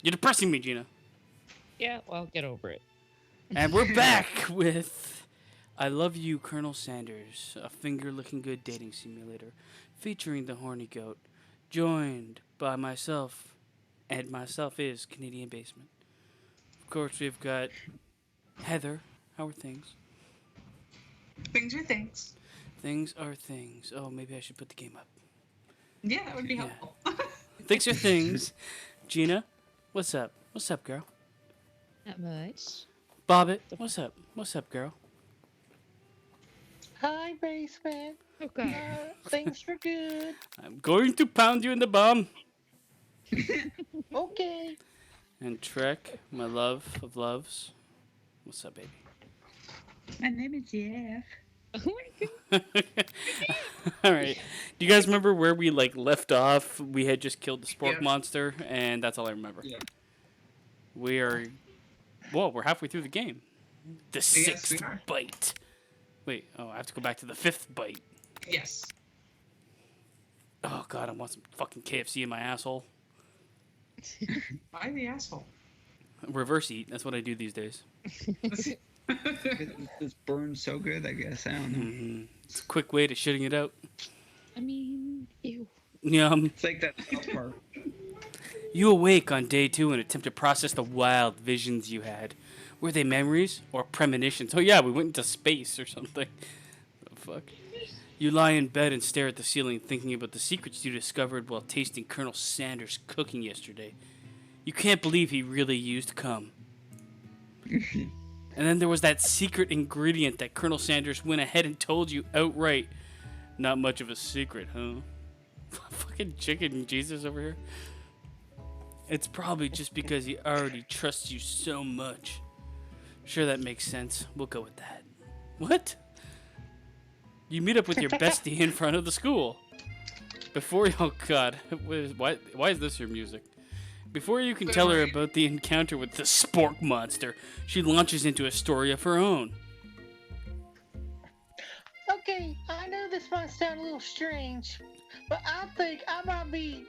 You're depressing me, Gina. Yeah, well, get over it. And we're back with I Love You, Colonel Sanders, a finger-looking good dating simulator featuring the Horny Goat, joined by myself, and myself is Canadian Basement. Of course, we've got Heather. How are things? Things are things. Things are things. Oh, maybe I should put the game up. Yeah, that would be Yeah. helpful. Things are things. Gina, what's up? What's up, girl? Not much. Bobbit, what's up? What's up, girl? Hi, basement. Oh god. Things are good. I'm going to pound you in the bum. Okay. And Trek, my love of loves. What's up, baby? My name is Jeff. Oh my god. All right. Do you guys remember where we left off? We had just killed the spork Yeah. monster, and that's all I remember. Yeah. We're halfway through the game. The Yes, sixth we are. bite. Wait, I have to go back to the fifth bite. Yes. Oh god, I want some fucking KFC in my asshole. Why the asshole? Reverse eat. That's what I do these days. This burns so good, I guess. I don't know. Mm-hmm. It's a quick way to shitting it out. I mean, ew. Yum. It's like that South Park. You awake on day 2 and attempt to process the wild visions you had. Were they memories or premonitions? Oh yeah, we went into space or something. The fuck? You lie in bed and stare at the ceiling thinking about the secrets you discovered while tasting Colonel Sanders' cooking yesterday. You can't believe he really used cum. And then there was that secret ingredient that Colonel Sanders went ahead and told you outright. Not much of a secret, huh? Fucking chicken Jesus over here. It's probably just because he already trusts you so much. Sure, that makes sense. We'll go with that. What? You meet up with your bestie in front of the school. Before, oh god, why is this your music? Before you can tell her about the encounter with the spork monster, she launches into a story of her own. Okay, I know this might sound a little strange, but I think I might be,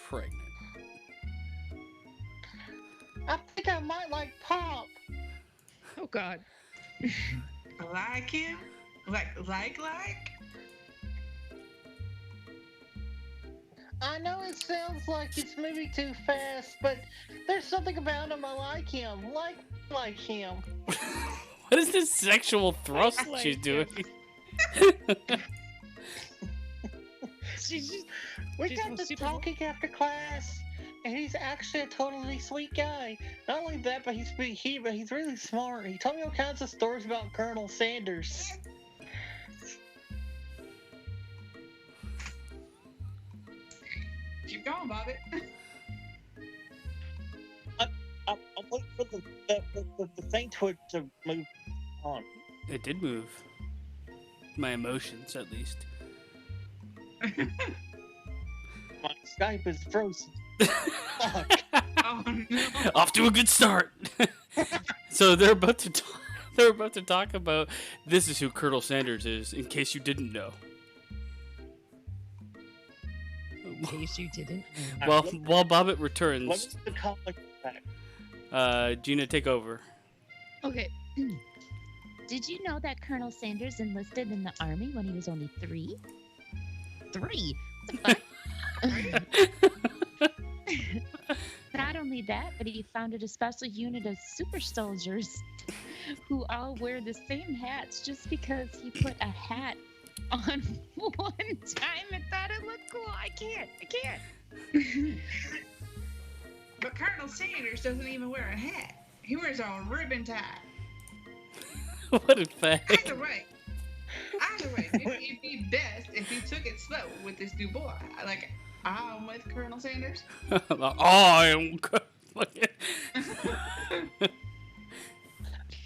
Pregnant. I think I might like Pop. Oh god. Like him? Like? I know it sounds like it's moving too fast, but there's something about him I like him. Like him. What is this sexual thrust I like she's doing? She's just We She's got so to super- talking after class, and he's actually a totally sweet guy. Not only that, but he's really smart. He told me all kinds of stories about Colonel Sanders. Keep going, Bobbit. I'm waiting for the thing to move on. It did move. My emotions, at least. My Skype is frozen. Fuck. Oh no. Off to a good start. So they're about to talk about this is who Colonel Sanders is, in case you didn't know. in case you didn't. While Bobbit What returns, is the conflict back? Gina, take over. Okay. Did you know that Colonel Sanders enlisted in the army when he was only 3? 3? What the fuck? Not only that, but he founded a special unit of super soldiers who all wear the same hats just because he put a hat on one time and thought it looked cool. I can't. But Colonel Sanders doesn't even wear a hat. He wears a ribbon tie. What a fact. Either way, maybe it'd be best if he took it slow with this new boy. Like, I'm with Colonel Sanders. I am.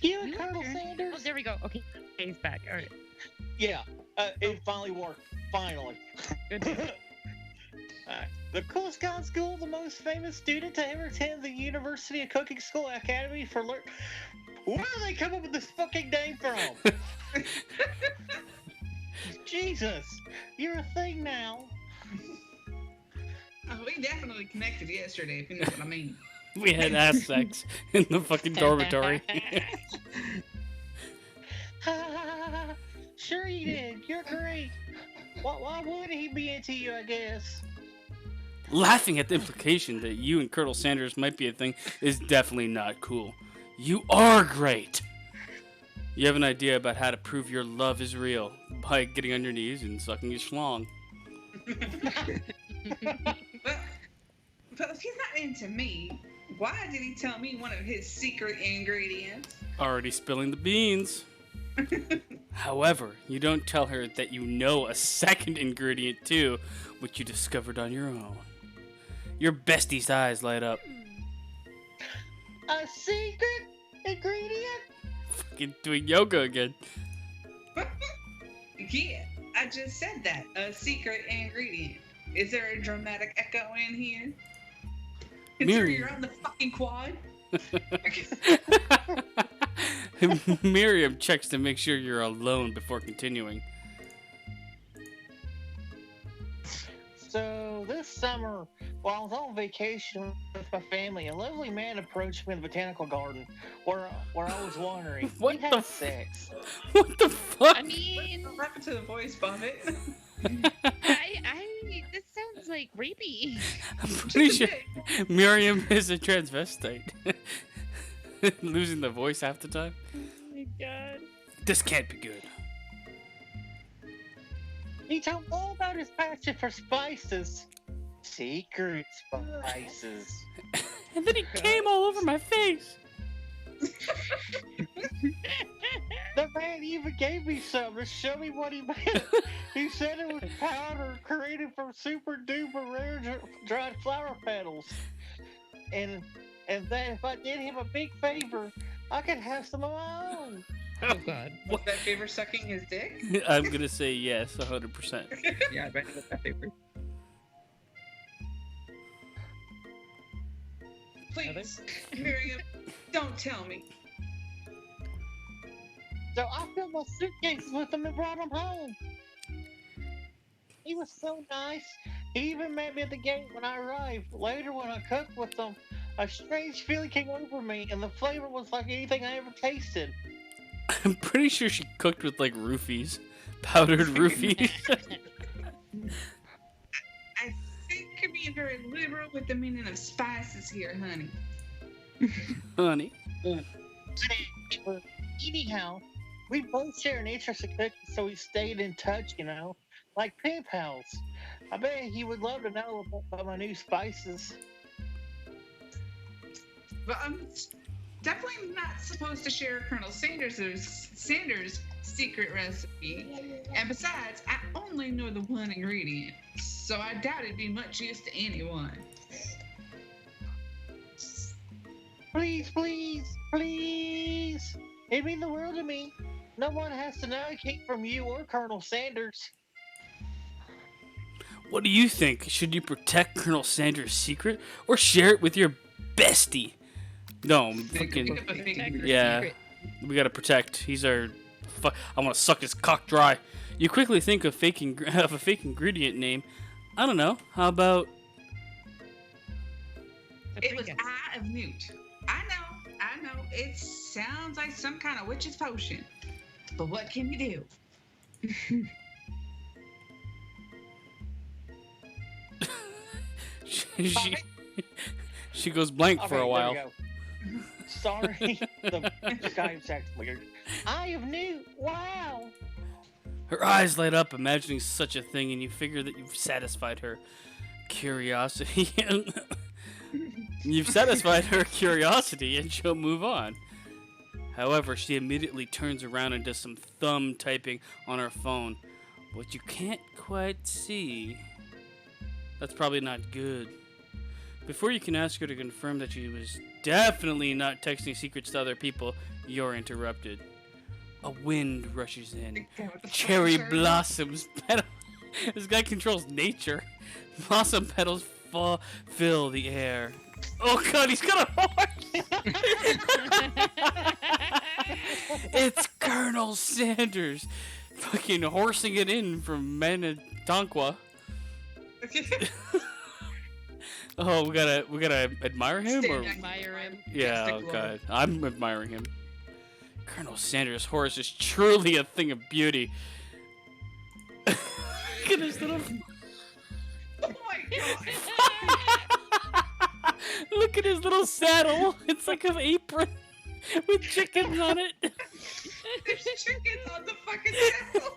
You and Colonel Sanders? Oh, there we go. Okay, he's back. All right. Yeah, it finally worked. Finally. Good. Alright. The coolest guy in school, the most famous student to ever attend the University of Cooking School Academy for learn. Where do they come up with this fucking name from? Jesus, you're a thing now. We definitely connected yesterday, if you know what I mean. We had ass sex in the fucking dormitory. Sure you did. You're great. Why would he be into you, I guess? Laughing at the implication that you and Colonel Sanders might be a thing is definitely not cool. You are great. You have an idea about how to prove your love is real by getting on your knees and sucking his schlong. But if he's not into me, why did he tell me one of his secret ingredients? Already spilling the beans. However, you don't tell her that you know a second ingredient too, which you discovered on your own. Your bestie's eyes light up. A secret ingredient? Fucking doing yoga again. Yeah, I just said that. A secret ingredient. Is there a dramatic echo in here? Consider Miriam. you're on the fucking quad. Miriam checks to make sure you're alone before continuing. So this summer, while I was on vacation with my family, a lovely man approached me in the botanical garden, where I was wandering. What We the had sex. What the fuck? I mean, What happened to the voice, Buffett? this sounds like rapey. I'm pretty sure Miriam is a transvestite. Losing the voice half the time. Oh my god. This can't be good. He told me all about his passion for spices. Secret spices. And then he came all over my face. The man even gave me some to show me what he meant. He said it was powder created from super duper rare dried flower petals. And that if I did him a big favor, I could have some of my own. Oh god. Was that favor sucking his dick? I'm gonna say yes, 100%. Yeah, I bet you got that paper. Please, Miriam, don't tell me. So I filled my suitcases with him and brought him home. He was so nice. He even met me at the gate when I arrived. Later, when I cooked with him, a strange feeling came over me, and the flavor was like anything I ever tasted. I'm pretty sure she cooked with like roofies. Powdered roofies. I think you're being very liberal with the meaning of spices here, honey. Honey. Anyhow, we both share an interest in cooking, so we stayed in touch, like pen pals. I bet he would love to know about my new spices. But I'm definitely not supposed to share Colonel Sanders' secret recipe. And besides, I only know the one ingredient, so I doubt it'd be much use to anyone. Please, please, please. It'd mean the world to me. No one has to know it came from you or Colonel Sanders. What do you think? Should you protect Colonel Sanders' secret or share it with your bestie? No, fucking yeah. We gotta protect. He's our. I want to suck his cock dry. You quickly think of a fake ingredient name. I don't know. How about? It was Eye of Newt. I know. It sounds like some kind of witch's potion. But what can you do? she goes blank for a while. There we go. Sorry, the Skype's acting weird. Eye of Newt. Wow. Her eyes light up, imagining such a thing, and you figure that you've satisfied her curiosity. You've satisfied her curiosity, and she'll move on. However, she immediately turns around and does some thumb typing on her phone. What you can't quite see. That's probably not good. Before you can ask her to confirm that she was definitely not texting secrets to other people, you're interrupted. A wind rushes in. Cherry blossoms petal. This guy controls nature. Blossom petals fill the air. Oh god, he's got a horse! It's Colonel Sanders, fucking horsing it in from Manitonkwa. Oh, we gotta admire him, Stand or back. Admire him. yeah, Stick oh low. god, I'm admiring him. Colonel Sanders' horse is truly a thing of beauty. Look at his little. Oh my god! Look at his little saddle. It's like an apron with chickens on it. There's chickens on the fucking saddle.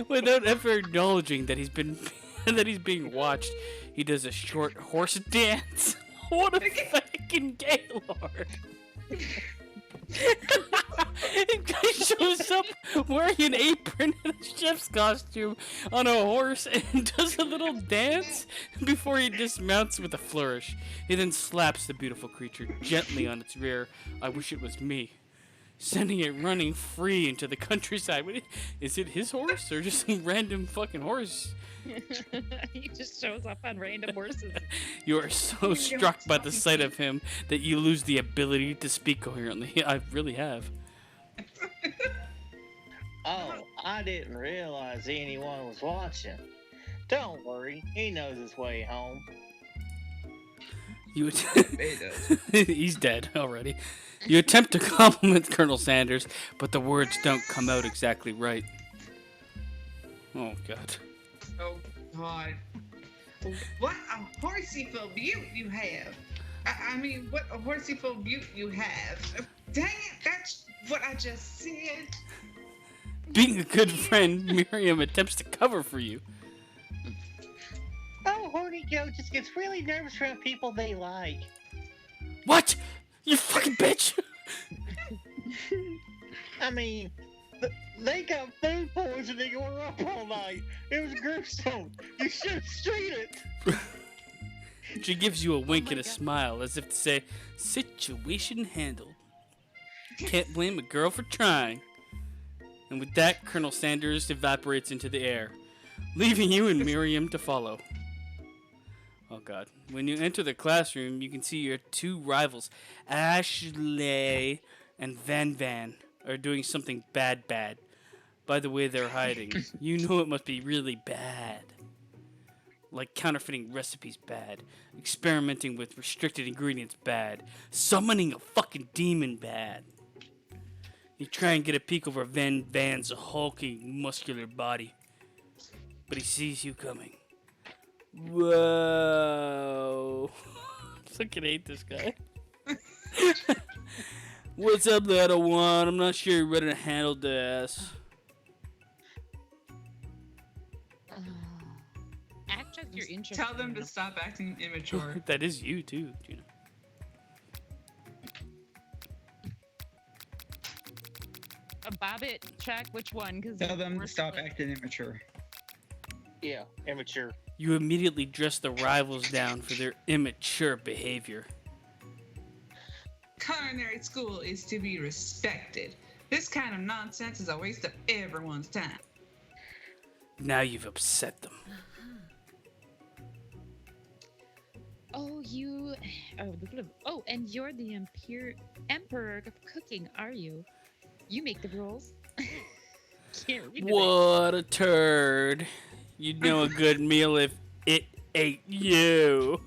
Without ever acknowledging that he's being watched, he does a short horse dance. What a fucking gaylord! The guy shows up wearing an apron and a chef's costume on a horse and does a little dance before he dismounts with a flourish. He then slaps the beautiful creature gently on its rear. I wish it was me. Sending it running free into the countryside. Is it his horse or just some random fucking horse? He just shows up on random horses. You are so struck by the sight of him that you lose the ability to speak coherently. I really have. Oh, I didn't realize anyone was watching. Don't worry, he knows his way home. You He does. He's dead already. You attempt to compliment Colonel Sanders, but the words don't come out exactly right. Oh god. Oh god. What a horseyful beaut you have. I mean, what a horseyful beaut you have. Dang it, that's what I just said. Being a good friend, Miriam attempts to cover for you. Oh, Horny Goat just gets really nervous around people they like. What? You fucking bitch! I mean, they got food poisoning and were up all night. It was gruesome. You should have seen it. She gives you a wink and a smile as if to say, situation handled. Can't blame a girl for trying. And with that, Colonel Sanders evaporates into the air, leaving you and Miriam to follow. Oh god. When you enter the classroom, you can see your two rivals, Ashley and Van, are doing something bad. By the way they're hiding, you know it must be really bad. Like counterfeiting recipes bad, experimenting with restricted ingredients bad, summoning a fucking demon bad. You try and get a peek over Van's hulking, muscular body, but he sees you coming. Whoa. I fucking hate this guy. What's up, little one? I'm not sure you're ready to handle this. Act like you're interested. Tell them to stop acting immature. That is you, too, Gina. Bobbit, track which one? Cause Tell them to we're stop split. acting immature. Yeah, immature. You immediately dress the rivals down for their immature behavior. Culinary school is to be respected. This kind of nonsense is a waste of everyone's time. Now you've upset them. Oh, you. Oh, and you're the emperor of cooking, are you? You make the rules. Can't read it. What a turd. You'd know a good meal if it ate you.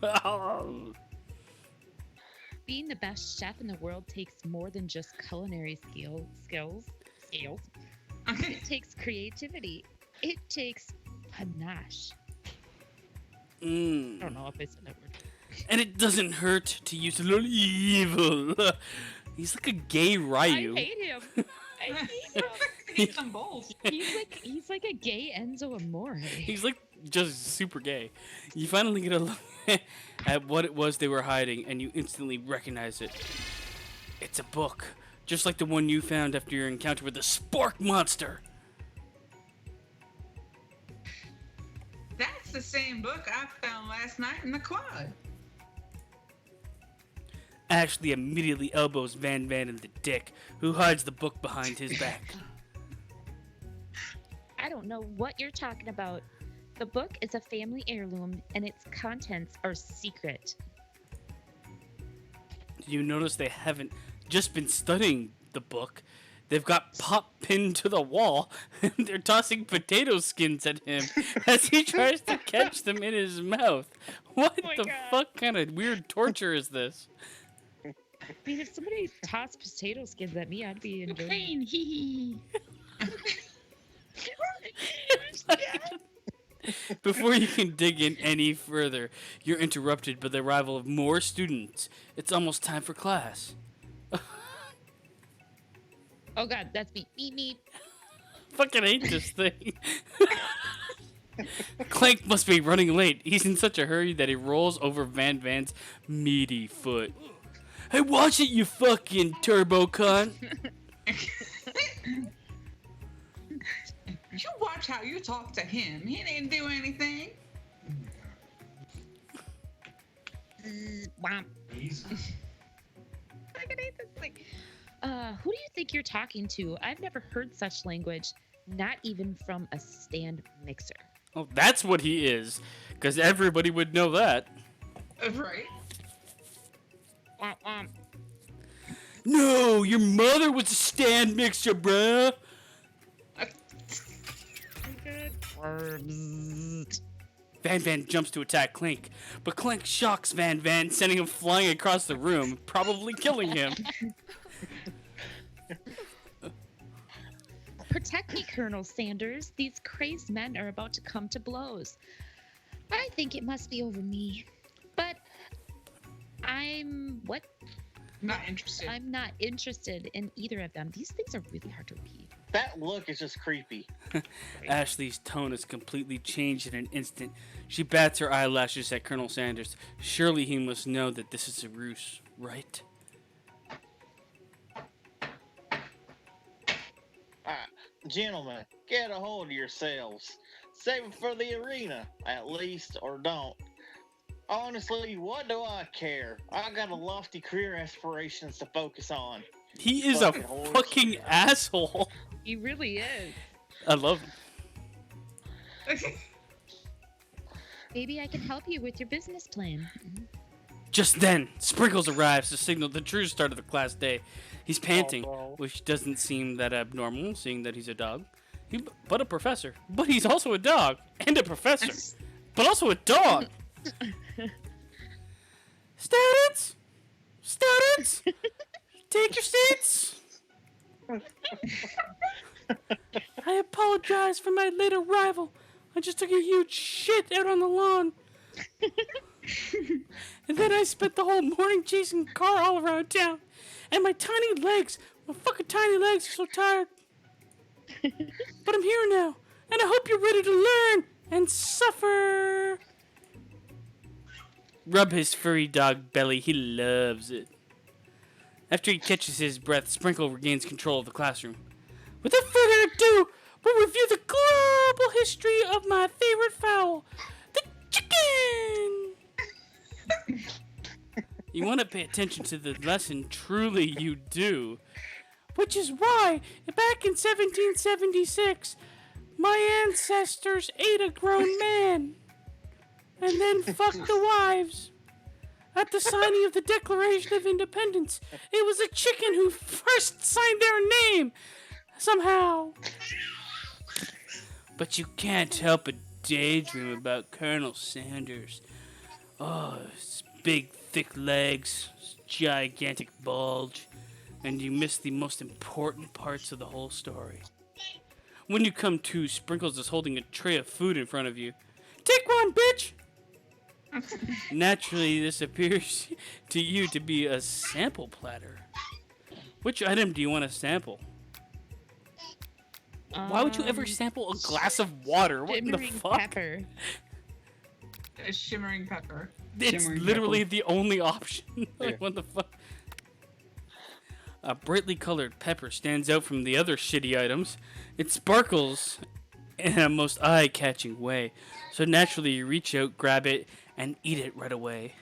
Being the best chef in the world takes more than just culinary skills. It takes creativity. It takes panache. I don't know if I said that word. And it doesn't hurt to use a little evil. He's like a gay Ryu. I hate him. I hate him. Eat them both. He's like a gay Enzo Amore. He's like just super gay. You finally get a look at what it was they were hiding, and you instantly recognize it. It's a book, just like the one you found after your encounter with the Spork monster. That's the same book I found last night in the quad. Ashley immediately elbows Van in the dick, who hides the book behind his back. I don't know what you're talking about. The book is a family heirloom, and its contents are secret. You notice they haven't just been studying the book. They've got Pop pinned to the wall, and they're tossing potato skins at him as he tries to catch them in his mouth. What my the God. fuck kind of weird torture is this? I mean, if somebody tossed potato skins at me, I'd be enjoying. Pain, hee Before you can dig in any further, you're interrupted by the arrival of more students. It's almost time for class. Oh God, that's me. Beep beep. Fucking hate this thing. Clank must be running late. He's in such a hurry that he rolls over Van Van's meaty foot. Hey, watch it, you fucking turbo cunt. You watch how you talk to him. He didn't do anything. Womp. I can hate this thing. Who do you think you're talking to? I've never heard such language, not even from a stand mixer. Oh, that's what he is. Because everybody would know that. Right? Womp womp. No, your mother was a stand mixer, bruh. Van Van jumps to attack Clank, but Clank shocks Van Van, sending him flying across the room, probably killing him. Protect me, Colonel Sanders. These crazed men are about to come to blows. I think it must be over me. But I'm Not interested. I'm not interested in either of them. These things are really hard to repeat. That look is just creepy. Ashley's tone has completely changed in an instant. She bats her eyelashes at Colonel Sanders. Surely he must know that this is a ruse, right? Gentlemen, get a hold of yourselves. Save it for the arena, at least, or don't. Honestly, what do I care? I got a lofty career aspirations to focus on. He is a Fucking horse. fucking asshole. He really is. I love him. Maybe I can help you with your business plan. Just then, Sprinkles arrives to signal the true start of the class day. He's panting, Oh, no. which doesn't seem that abnormal, seeing that he's a dog. But a professor. But he's also a dog. And a professor. But also a dog. Students! Students! Take your seats! I apologize for my late arrival. I just took a huge shit out on the lawn. And then I spent the whole morning chasing a car all around town. And my fucking tiny legs are so tired. But I'm here now, and I hope you're ready to learn and suffer. Rub his furry dog belly, he loves it. After he catches his breath, Sprinkle regains control of the classroom. Without further ado, we'll review the global history of my favorite fowl, the chicken! You want to pay attention to the lesson, truly you do. Which is why, back in 1776, my ancestors ate a grown man. And then fucked the wives. At the signing of the Declaration of Independence, it was a chicken who first signed their name. Somehow. But you can't help but daydream about Colonel Sanders. Oh, his big, thick legs, his gigantic bulge, and you miss the most important parts of the whole story. When you come to, Sprinkles is holding a tray of food in front of you. Take one, bitch! Naturally, this appears to you to be a sample platter. Which item do you want to sample? Why would you ever sample a glass of water? What in the Shimmering fuck? pepper. A shimmering pepper. It's Shimmering literally pepper. the only option. Like, Yeah. what the fuck? A brightly colored pepper stands out from the other shitty items. It sparkles in a most eye-catching way. So naturally you reach out, grab it, and eat it right away.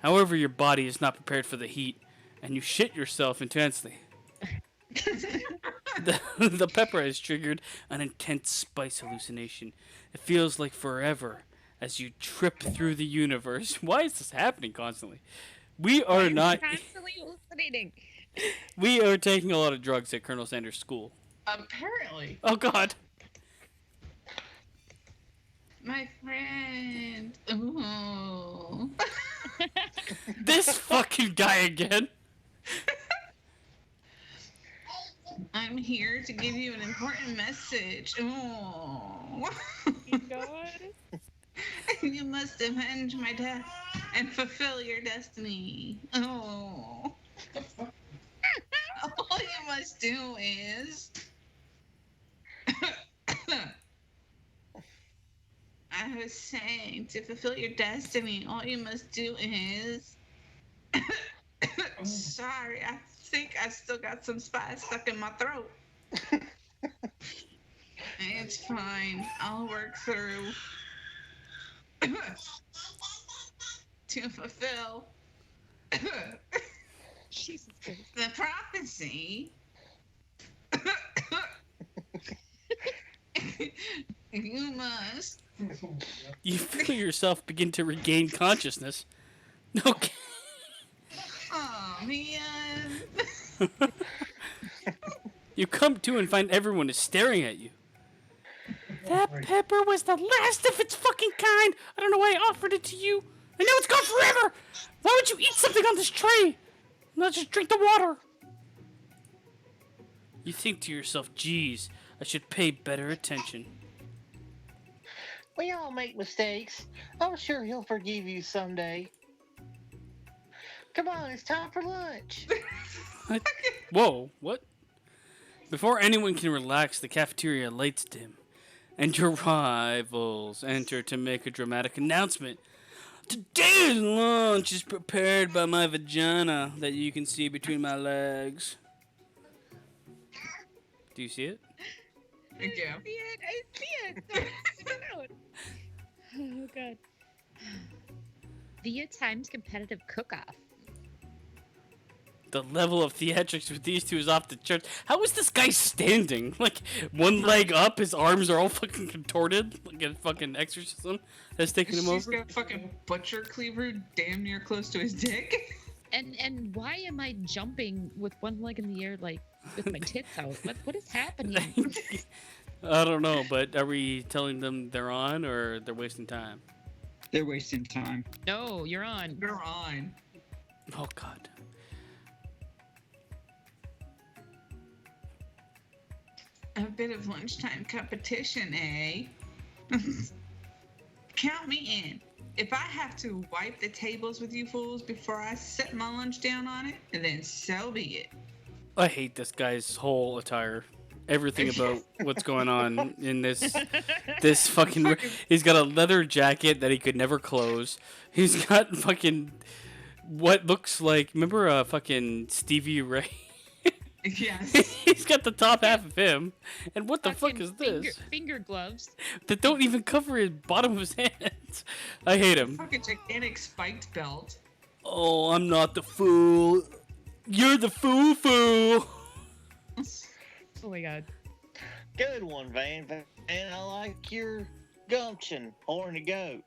However, your body is not prepared for the heat, and you shit yourself intensely. The pepper has triggered an intense spice hallucination. It feels like forever as you trip through the universe. Why is this happening constantly? We are not... Constantly hallucinating. We are taking a lot of drugs at Colonel Sanders' school. Apparently. Oh God. My friend. Ooh. This fucking guy again. I'm here to give you an important message. Ooh. God. You must avenge my death and fulfill your destiny. Oh. All you must do is. I was saying, to fulfill your destiny, all you must do is. Sorry, I think I still got some spice stuck in my throat. It's fine. I'll work through. To fulfill Jesus Christ. the prophecy. You must. You feel yourself begin to regain consciousness. Okay. Oh, man. You come to and find everyone is staring at you. That pepper was the last of its fucking kind. I don't know why I offered it to you. And now it's gone forever. Why would you eat something on this tray? Not just drink the water. You think to yourself, geez, I should pay better attention. We all make mistakes. I'm sure he'll forgive you someday. Come on, it's time for lunch. What? Whoa, what? Before anyone can relax, the cafeteria lights dim, and your rivals enter to make a dramatic announcement. Today's lunch is prepared by my vagina that you can see between my legs. Do you see it? Thank you. I see it. Oh God. Via Times competitive cook-off. The level of theatrics with these two is off the charts. How is this guy standing? Like, one leg up, his arms are all fucking contorted, like a fucking exorcism that's taking him She's over. got a fucking butcher cleaver damn near close to his dick. And why am I jumping with one leg in the air, like with my tits out? What is happening? I don't know, but are we telling them they're on or they're wasting time? They're wasting time. No, you're on. You're on. Oh God. A bit of lunchtime competition, eh? Count me in. If I have to wipe the tables with you fools before I set my lunch down on it, then so be it. I hate this guy's whole attire. Everything about what's going on in this fucking. He's got a leather jacket that he could never close. He's got fucking what looks like. Remember fucking Stevie Ray? Yes. He's got the top half of him. And what the fuck Fucking is this? Finger gloves. That don't even cover his bottom of his hands. I hate him. Fucking gigantic spiked belt. Oh, I'm not the fool. You're the foo-foo. Oh my God. Good one, Van. And I like your gumption, Horny Goat.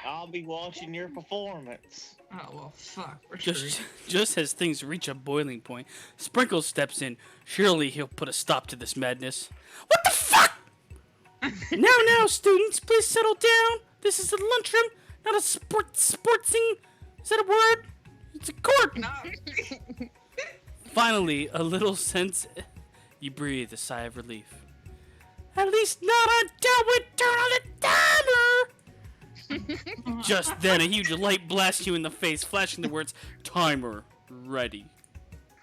I'll be watching your performance. Oh, well, fuck. We're screwed. Just as things reach a boiling point, Sprinkles steps in. Surely he'll put a stop to this madness. What the fuck? Now, students, please settle down. This is a lunchroom, not a sportsing. Is that a word? It's a court. No. Finally, a little sense. You breathe a sigh of relief. At least not until we turn on the timer. Just then, a huge light blasts you in the face, flashing the words, "Timer ready."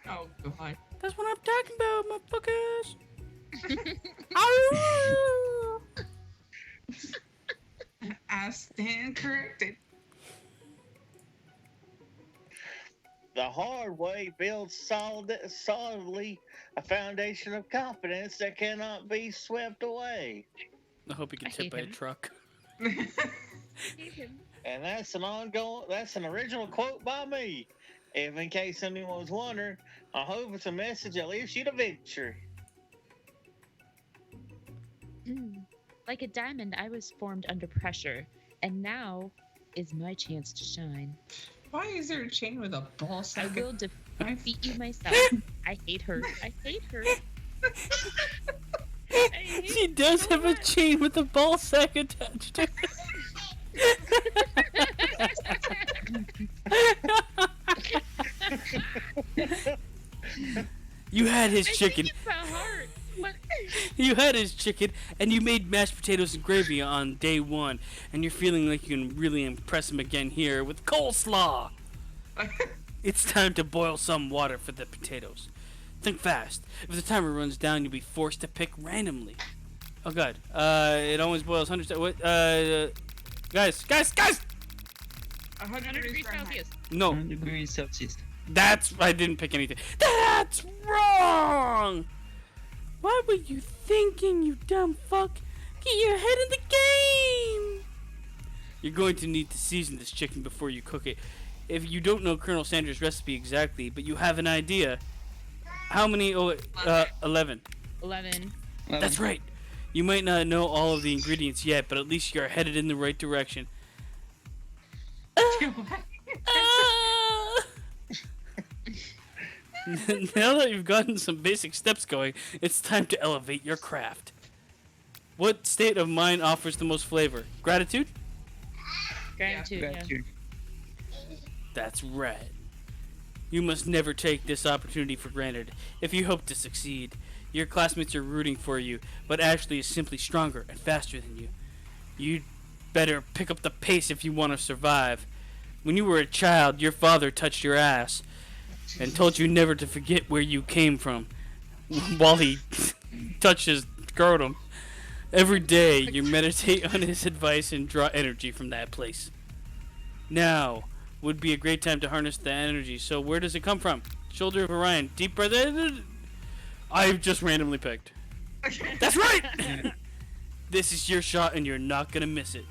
Oh, God. That's what I'm talking about, motherfuckers. Ow! I stand corrected. The hard way builds solidly a foundation of confidence that cannot be swept away. I hope he gets I hit hate by a him. truck. And that's an original quote by me. If in case anyone was wondering, I hope it's a message that leads you to victory. Like a diamond, I was formed under pressure, and now is my chance to shine. Why is there a chain with a ball I sack? will defeat you myself. I hate her. I hate her. I hate She does so have a much. chain with a ball sack attached to it. You had his I chicken. think it's the heart. What? You had his chicken, and you made mashed potatoes and gravy on day one, and you're feeling like you can really impress him again here with coleslaw. It's time to boil some water for the potatoes. Think fast. If the timer runs down, you'll be forced to pick randomly. Oh god. It always boils hundreds. What? Guys! 100 degrees Fahrenheit. No, 1 degree Celsius. I didn't pick anything. That's wrong. What were you thinking, you dumb fuck? Get your head in the game. You're going to need to season this chicken before you cook it. If you don't know Colonel Sanders' recipe exactly, but you have an idea, how many? 11. 11. That's right. You might not know all of the ingredients yet, but at least you're headed in the right direction. Now that you've gotten some basic steps going, it's time to elevate your craft. What state of mind offers the most flavor? Gratitude? Gratitude. Yeah. Gratitude. That's right. You must never take this opportunity for granted. If you hope to succeed, your classmates are rooting for you, but Ashley is simply stronger and faster than you. You'd better pick up the pace if you want to survive. When you were a child, your father touched your ass and told you never to forget where you came from while he touched his scrotum. Every day, you meditate on his advice and draw energy from that place. Now would be a great time to harness the energy. So where does it come from? Shoulder of Orion. Deep breath in. I've just randomly picked. That's right! This is your shot and you're not gonna miss it.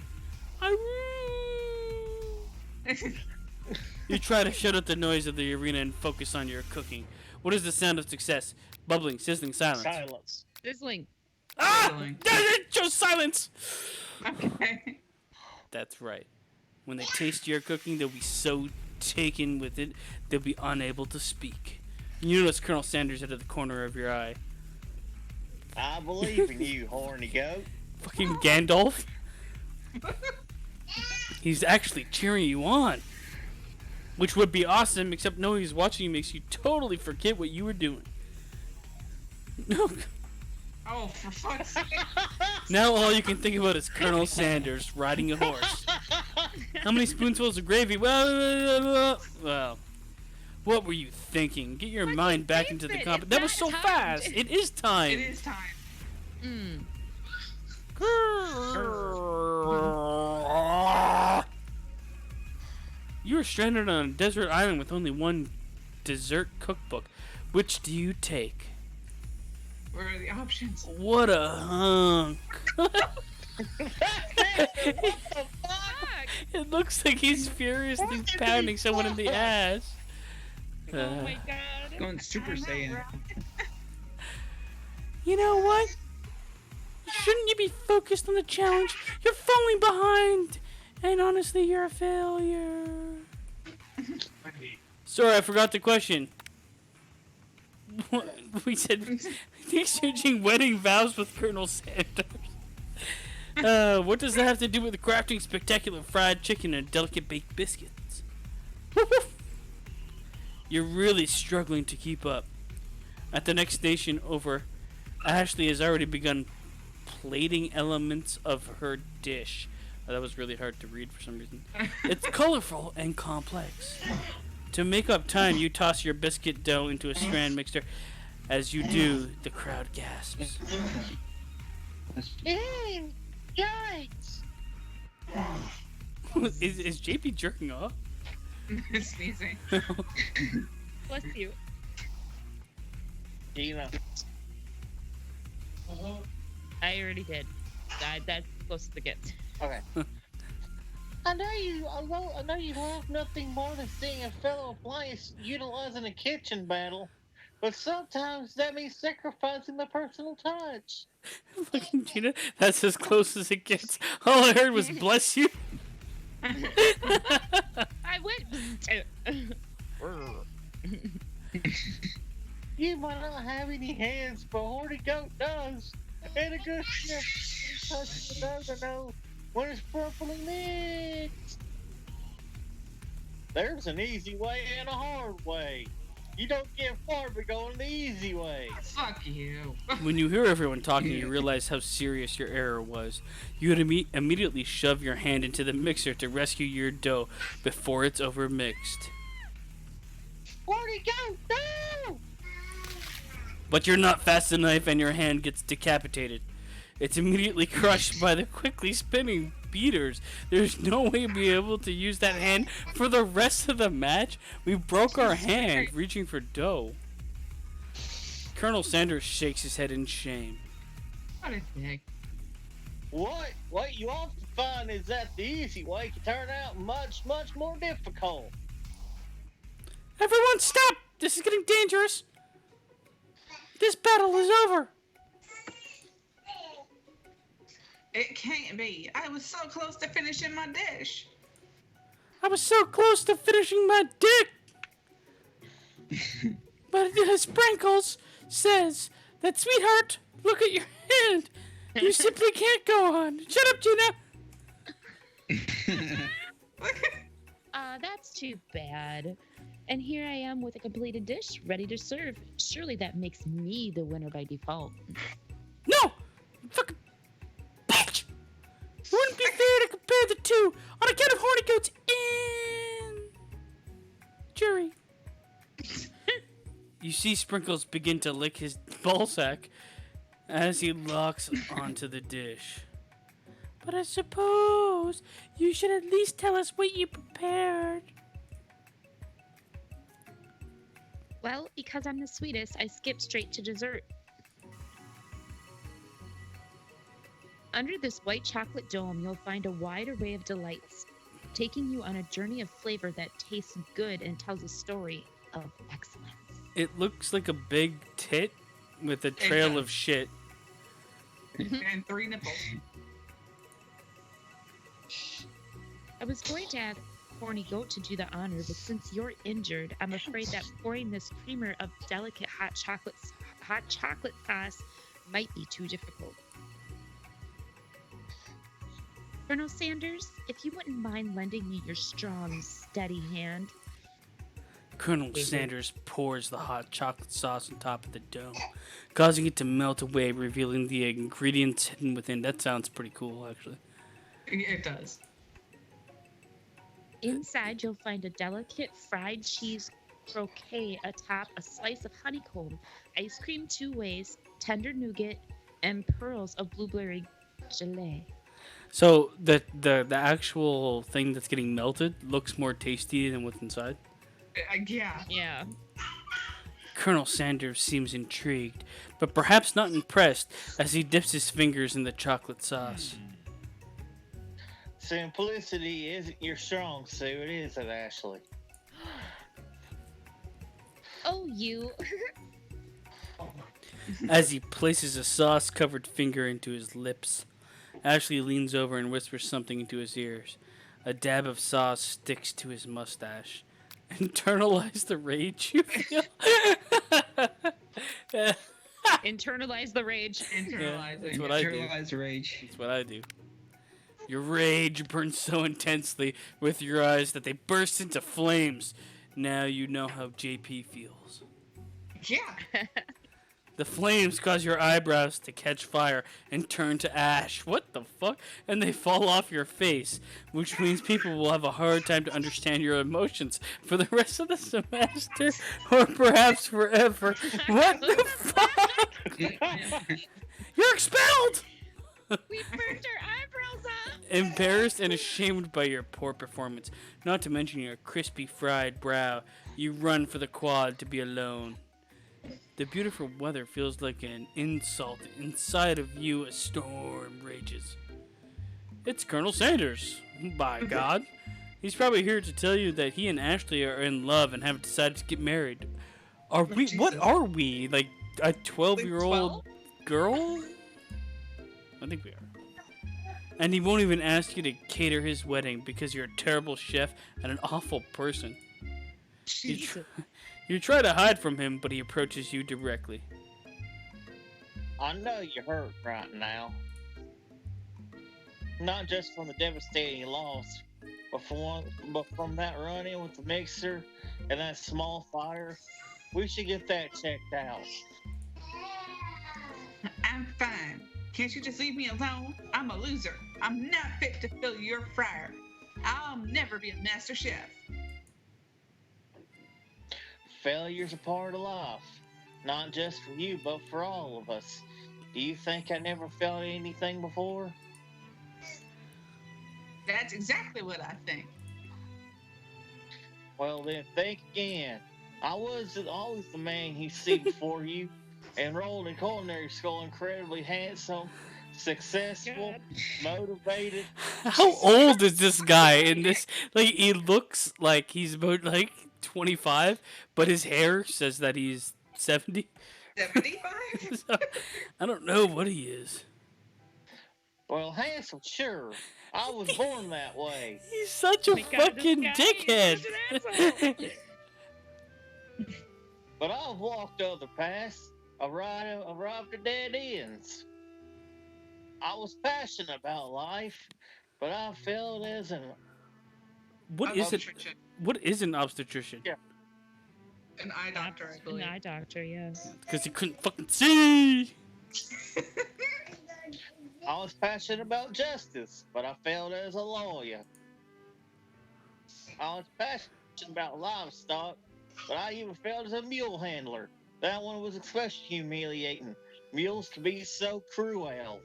You try to shut out the noise of the arena and focus on your cooking. What is the sound of success? Bubbling, sizzling, silence. Silence. Sizzling. Ah! Sizzling. It chose silence! Okay. That's right. When they taste your cooking, they'll be so taken with it, they'll be unable to speak. You notice Colonel Sanders out of the corner of your eye. I believe in you, horny goat. Fucking Gandalf. He's actually cheering you on. Which would be awesome, except knowing he's watching you makes you totally forget what you were doing. No. Oh, for fuck's sake. Now all you can think about is Colonel Sanders riding a horse. How many spoonfuls of gravy? Well, what were you thinking? Get your mind back into the David, comp. it's That was not so time. fast. It is time. It is time. Mm. You are stranded on a desert island with only one dessert cookbook. Which do you take? What are the options? What a hunk. Fuck. It looks like he's furiously pounding someone in the ass. Oh my god. Going Super Saiyan. You know what? Shouldn't you be focused on the challenge? You're falling behind. And honestly, you're a failure. Sorry, I forgot the question. We said exchanging wedding vows with Colonel Sanders. What does that have to do with crafting spectacular fried chicken and delicate baked biscuits? You're really struggling to keep up. At the next station over, Ashley has already begun plating elements of her dish. That was really hard to read for some reason. It's colorful and complex. To make up time, you toss your biscuit dough into a strand mixture. As you do, the crowd gasps. Yikes. Is JP jerking off? Sneezing. Bless you. Gina. I already did. That's close to get. Okay. I know you love nothing more than seeing a fellow appliance utilizing a kitchen battle, but sometimes that means sacrificing the personal touch. Fucking Gina, that's as close as it gets. All I heard was bless you. I went. You might not have any hands, but Horny Goat does. And a good chef touches doesn't know when it's properly mixed. There's an easy way and a hard way. You don't get far by going the easy way. Fuck you. When you hear everyone talking, you realize how serious your error was. You would immediately shove your hand into the mixer to rescue your dough before it's overmixed. Horny Goat, no! But you're not fast enough and your hand gets decapitated. It's immediately crushed by the quickly spinning beaters. There's no way to be able to use that hand for the rest of the match. We broke our hand reaching for dough. Colonel Sanders shakes his head in shame. What a dick. What you often find is that the easy way can turn out much, much more difficult. Everyone stop! This is getting dangerous. This battle is over. It can't be. I was so close to finishing my dish. I was so close to finishing my dick. But Sprinkles says that, sweetheart, look at your hand. You simply can't go on. Shut up, Gina. That's too bad. And here I am with a completed dish, ready to serve. Surely that makes me the winner by default. No! Fucking bitch! It wouldn't be fair to compare the two on account of Horny Goat's injury. You see Sprinkles begin to lick his ballsack as he locks onto the dish. But I suppose you should at least tell us what you prepared. Well, because I'm the sweetest, I skipped straight to dessert. Under this white chocolate dome, you'll find a wide array of delights, taking you on a journey of flavor that tastes good and tells a story of excellence. It looks like a big tit with a trail of shit. And 3 nipples. I was going to add Horny Goat to do the honor, but since you're injured, I'm afraid that pouring this creamer of delicate hot chocolate sauce might be too difficult. Colonel Sanders, if you wouldn't mind lending me your strong, steady hand. Colonel Sanders pours the hot chocolate sauce on top of the dough, causing it to melt away, revealing the ingredients hidden within. That sounds pretty cool, actually. It does. Inside, you'll find a delicate fried cheese croquette atop a slice of honeycomb, ice cream 2 ways, tender nougat, and pearls of blueberry gelée. So the actual thing that's getting melted looks more tasty than what's inside? Yeah. Yeah. Colonel Sanders seems intrigued, but perhaps not impressed as he dips his fingers in the chocolate sauce. Simplicity isn't your strong suit, is it, Ashley? Oh, you. As he places a sauce-covered finger into his lips, Ashley leans over and whispers something into his ears. A dab of sauce sticks to his mustache. Internalize the rage you feel. Internalize the rage. Internalize that's it. what I do. Internalize rage. That's what I do. Your rage burns so intensely with your eyes that they burst into flames. Now you know how JP feels. Yeah. The flames cause your eyebrows to catch fire and turn to ash. What the fuck? And they fall off your face, which means people will have a hard time to understand your emotions for the rest of the semester or perhaps forever. What the fuck? You're expelled! We burned our eyebrows up. Embarrassed and ashamed by your poor performance, not to mention your crispy fried brow, you run for the quad to be alone. The beautiful weather feels like an insult. Inside of you, a storm rages. It's Colonel Sanders. By God. He's probably here to tell you that he and Ashley are in love and have decided to get married. Are we? What are we? Like a 12-year-old girl? I think we are. And he won't even ask you to cater his wedding because you're a terrible chef and an awful person. You try to hide from him, but he approaches you directly. I know you're hurt right now. Not just from the devastating loss, but from that run-in with the mixer and that small fire. We should get that checked out. I'm fine. Can't you just leave me alone? I'm a loser. I'm not fit to fill your fryer. I'll never be a master chef. Failure's a part of life. Not just for you, but for all of us. Do you think I never felt anything before? That's exactly what I think. Well, then think again. I was always the man you see before you, enrolled in culinary school, incredibly handsome, successful, motivated. How old is this guy in this? Like, he looks like he's about, like, 25, but his hair says that he's 70. 75? So, I don't know what he is. Well, handsome, sure. I was born that way. He's such a my God, this fucking guy is dickhead. such an asshole. But I've walked other paths, arrived at dead ends. I was passionate about life, but I failed as an What is it? What is an obstetrician? Yeah. An eye doctor, I believe. An eye doctor, yes. Because he couldn't fucking see. I was passionate about justice, but I failed as a lawyer. I was passionate about livestock, but I even failed as a mule handler. That one was especially humiliating. Mules can be so cruel.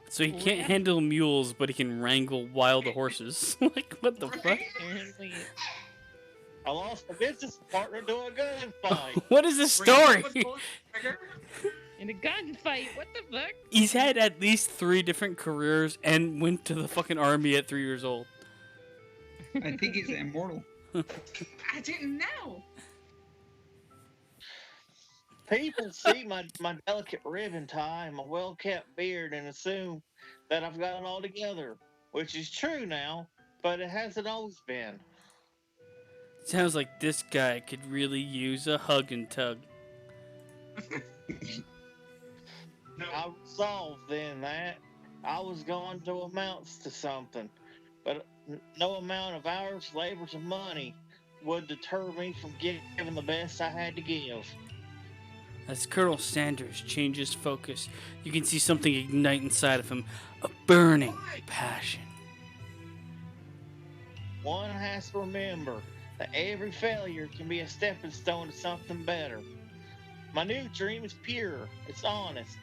So he can't handle mules, but he can wrangle wild horses. Like, what the fuck? Apparently. I lost a business partner to a gunfight. What is this story? In a gunfight, what the fuck? He's had at least 3 different careers and went to the fucking army at 3 years old. I think he's immortal. I didn't know. People see my delicate ribbon tie and my well-kept beard and assume that I've got it all together, which is true now, but it hasn't always been. Sounds like this guy could really use a hug and tug. I resolved then that I was going to amount to something, but no amount of hours, labors, and money would deter me from giving the best I had to give. As Colonel Sanders changes focus, you can see something ignite inside of him, a burning passion. One has to remember that every failure can be a stepping stone to something better. My new dream is pure, it's honest.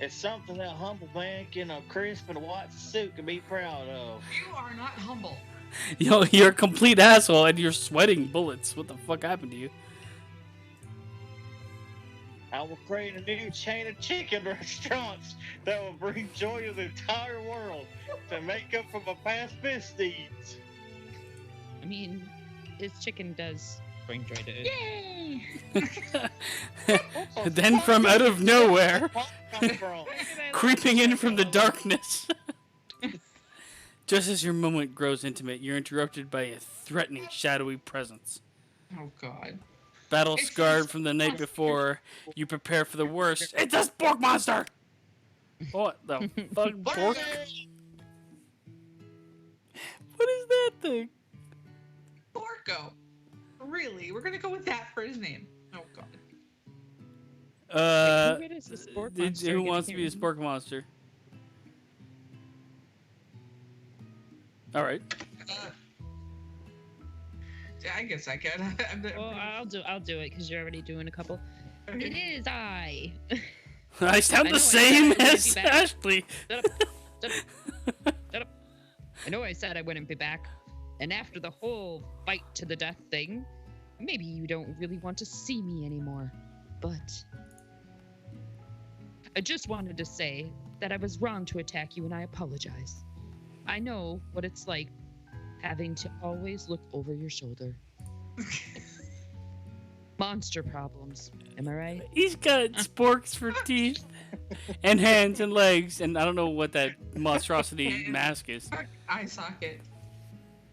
It's something that a humble man in a crisp and white suit can be proud of. You are not humble. Yo, you're a complete asshole and you're sweating bullets. What the fuck happened to you? I will create a new chain of chicken restaurants that will bring joy to the entire world to make up for my past misdeeds. I mean, his chicken does bring joy to it. Yay! Then from out of nowhere, Come from? creeping in from the darkness. Just as your moment grows intimate, you're interrupted by a threatening, shadowy presence. Oh, God. Battle It's scarred a from the night before, you prepare for the worst. It's a spork monster! What the fuck, pork? What is that thing? Porco. Really? We're going to go with that for his name. Oh, God. Who is the spork monster? Who I wants to can't be a remember. spork monster? All right. I guess I can. Well, I'll do it because you're already doing a couple. It is I. I sound I the know I same said I wouldn't as be back. Ashley. Shut up. Shut up. I know I said I wouldn't be back. And after the whole fight to the death thing, maybe you don't really want to see me anymore. But I just wanted to say that I was wrong to attack you and I apologize. I know what it's like having to always look over your shoulder. Monster problems. Am I right? He's got sporks for teeth and hands and legs, and I don't know what that monstrosity mask is. Eye socket.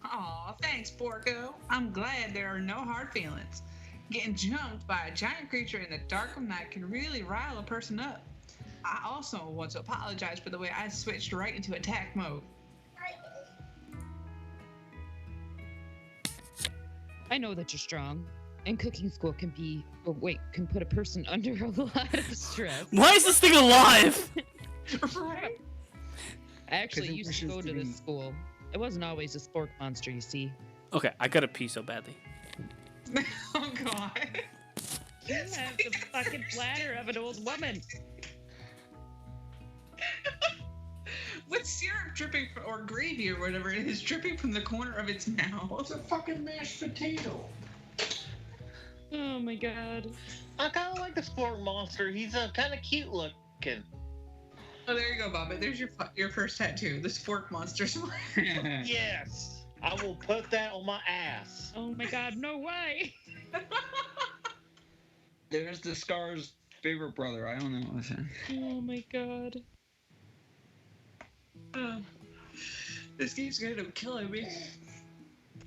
Aw, thanks, Porco. I'm glad there are no hard feelings. Getting jumped by a giant creature in the dark of night can really rile a person up. I also want to apologize for the way I switched right into attack mode. I know that you're strong, and cooking school can put a person under a lot of stress. Why is this thing alive? Right? I actually 'Cause it used to wishes go to to be- this school. It wasn't always a spork monster, you see. Okay, I gotta pee so badly. Oh, God. You have the fucking bladder of an old woman. With syrup dripping, or gravy or whatever it is, dripping from the corner of its mouth. It's a fucking mashed potato. Oh my god. I kind of like the sport monster. He's kind of cute looking. Oh, there you go, Bobbit. There's your first tattoo, the spork monster. Yes, I will put that on my ass. Oh my god, no way. There's the Scar's favorite brother. I don't know what to say. Oh my god. This game's gonna end up killing me.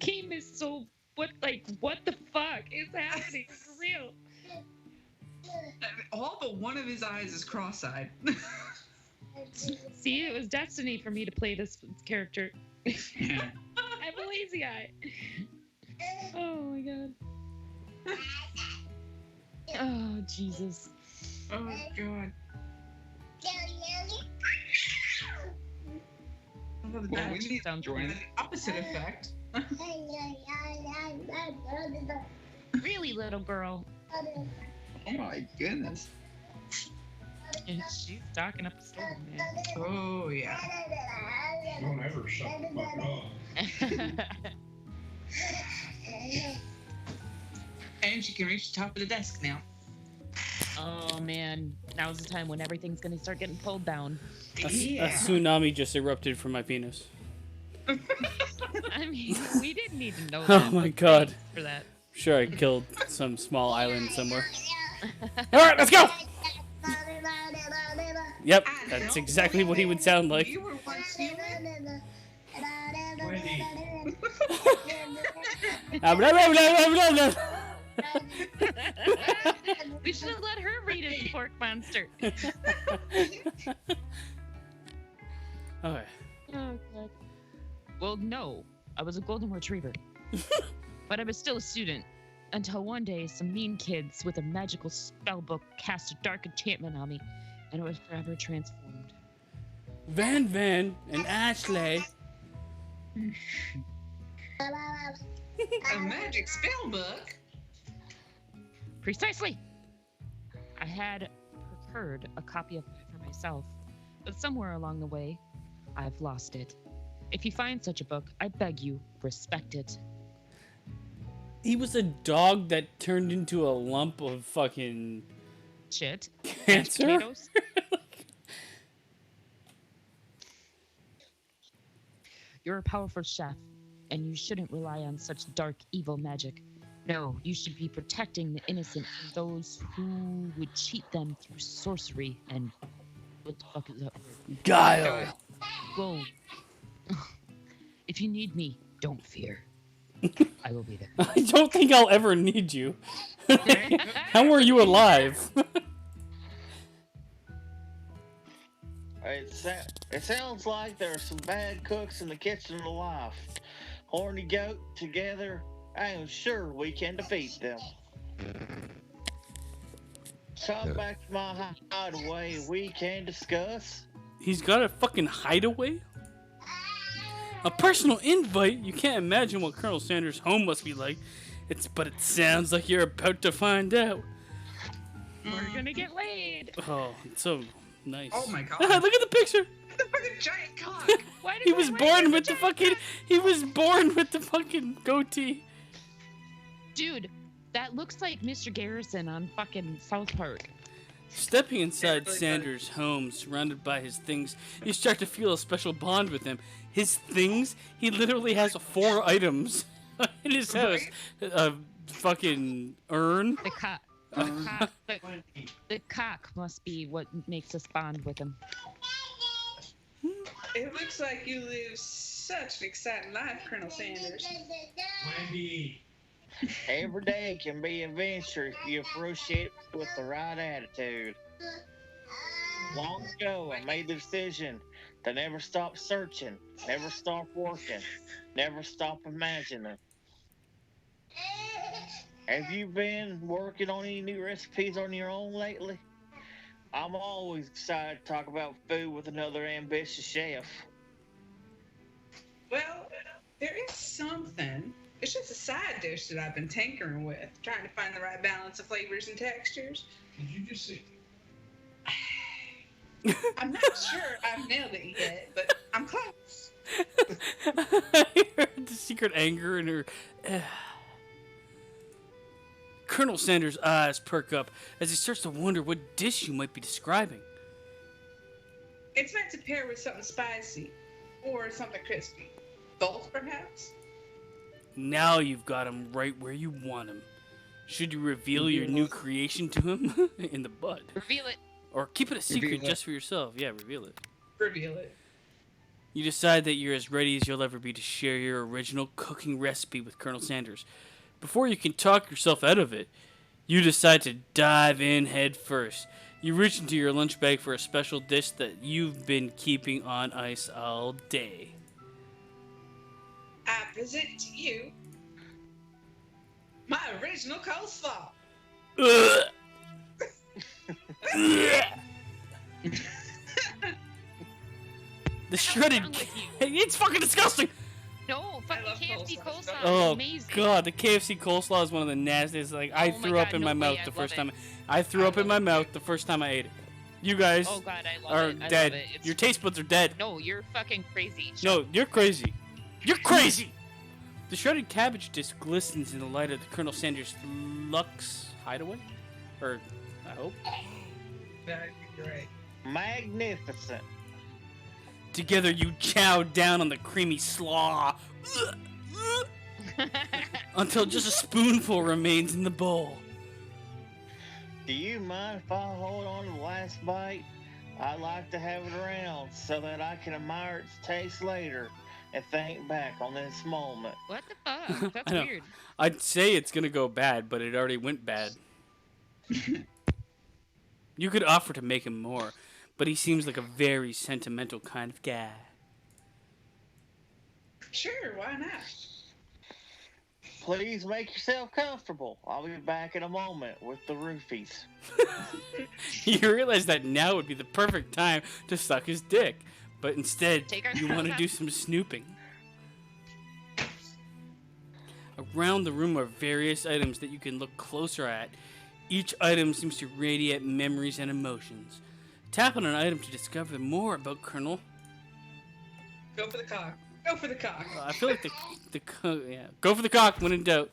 Game is so what the fuck is happening for real? All but one of his eyes is cross-eyed. See, it was destiny for me to play this character. I have a lazy eye. Oh my god. Oh Jesus. Oh, God. Oh, Well, that we need to sounds join has the opposite effect. Really, little girl. Oh my goodness. And she's stocking up the store, man. Oh, yeah. Don't ever shut the fuck up. And she can reach the top of the desk now. Oh man, now's the time when everything's gonna start getting pulled down. A tsunami just erupted from my penis. I mean, we didn't need to know Oh that. my but god. thanks for that. Sure, I killed some small island somewhere. Alright, let's go! Yep, that's exactly what he would sound like. You were once human. We should have let her read it, Pork Monster. Okay. Oh god. Well, no, I was a golden retriever, but I was still a student until one day some mean kids with a magical spell book cast a dark enchantment on me, and I was forever transformed. Van and Ashley. A magic spell book. Precisely. I had prepared a copy of it for myself, but somewhere along the way, I've lost it. If you find such a book, I beg you, respect it. He was a dog that turned into a lump of fucking Shit. Mashed cancer. potatoes? You're a powerful chef, and you shouldn't rely on such dark, evil magic. No, you should be protecting the innocent from those who would cheat them through sorcery and... What the fuck is that word? Guile. Whoa. If you need me, don't fear. I will be there. I don't think I'll ever need you. How were you alive? It sounds like there are some bad cooks in the kitchen of life. Horny Goat, together, I am sure we can defeat them. Come back to my hideaway and we can discuss. He's got a fucking hideaway? A personal invite? You can't imagine what Colonel Sanders' home must be like. But it sounds like you're about to find out. We're gonna get laid. Oh, it's so nice. Oh my god. Look at the picture. The fucking giant cock. Why did He I was write born this with the down? fucking. He was born with the fucking goatee. Dude, that looks like Mr. Garrison on fucking South Park. Stepping inside really Sanders' home, surrounded by his things, you start to feel a special bond with him. His things? He literally has 4 items. In his house, a fucking urn. The cock. The cock must be what makes us bond with him. It looks like you live such an exciting life, Colonel Sanders. Wendy. Every day can be an adventure if you approach it with the right attitude. Long ago, I made the decision to never stop searching, never stop working, never stop imagining. Have you been working on any new recipes on your own lately? I'm always excited to talk about food with another ambitious chef. Well, there is something. It's just a side dish that I've been tinkering with, trying to find the right balance of flavors and textures. Did you just say? I'm not sure I've nailed it yet, but I'm close. I heard the secret anger in her. Colonel Sanders' eyes perk up as he starts to wonder what dish you might be describing. It's meant to pair with something spicy or something crispy. Both, perhaps? Now you've got him right where you want him. Should you reveal your new creation to him in the bud? Reveal it. Or keep it a secret Reveal it. just for yourself? Yeah, reveal it. Reveal it. You decide that you're as ready as you'll ever be to share your original cooking recipe with Colonel Sanders. Before you can talk yourself out of it, you decide to dive in head first. You reach into your lunch bag for a special dish that you've been keeping on ice all day. I present to you my original coleslaw. Ugh. Ugh. The shredded. wrong with It's fucking disgusting. No, fucking love KFC coleslaw. coleslaw Oh is amazing. god, the KFC coleslaw is one of the nastiest. Like I Oh my threw up God, in no my way, mouth I the love first it. time. I threw I up in my love it. mouth the first time I ate it. You guys Oh god, I love are it. I dead. love it. It's- Your taste buds are dead. No, you're fucking crazy. No, you're crazy. You're crazy. The shredded cabbage dish glistens in the light of the Colonel Sanders Lux hideaway, or I hope. That'd be great. Magnificent. Together you chow down on the creamy slaw until just a spoonful remains in the bowl. Do you mind if I hold on to the last bite? I'd like to have it around so that I can admire its taste later and think back on this moment. What the fuck? That's I know. weird. I'd say it's gonna go bad, but it already went bad. You could offer to make him more, but he seems like a very sentimental kind of guy. Sure, why not? Please make yourself comfortable. I'll be back in a moment with the roofies. You realize that now would be the perfect time to suck his dick, but instead Take our you want to clothes do off. some snooping. Around the room are various items that you can look closer at. Each item seems to radiate memories and emotions. Tap on an item to discover more about Colonel. Go for the cock. Go for the cock. I feel like yeah. Go for the cock when in doubt.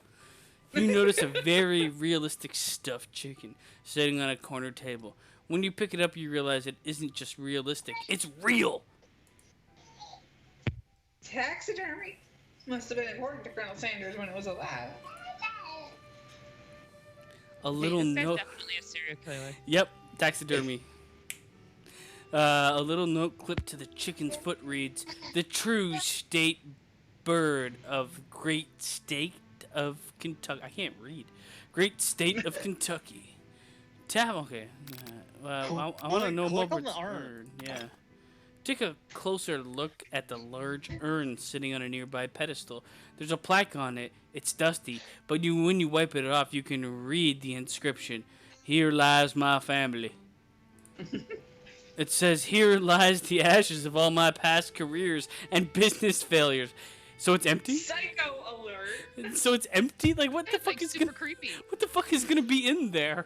You notice a very realistic stuffed chicken sitting on a corner table. When you pick it up, you realize it isn't just realistic; it's real. Taxidermy must have been important to Colonel Sanders when it was alive. A little This guy's note. definitely a serial killer. Yep, taxidermy. A little note clipped to the chicken's foot reads, "The true state bird of great state of Kentucky." I can't read. Great state of Kentucky. Tap. Okay. Well, I want to know more Click about on the this urn. urn. Yeah. Take a closer look at the large urn sitting on a nearby pedestal. There's a plaque on it. It's dusty, but when you wipe it off, you can read the inscription. "Here lies my family." It says, "Here lies the ashes of all my past careers and business failures." So it's empty? Psycho alert. So it's empty? Like what the That's fuck like is super gonna creepy. What the fuck is gonna be in there?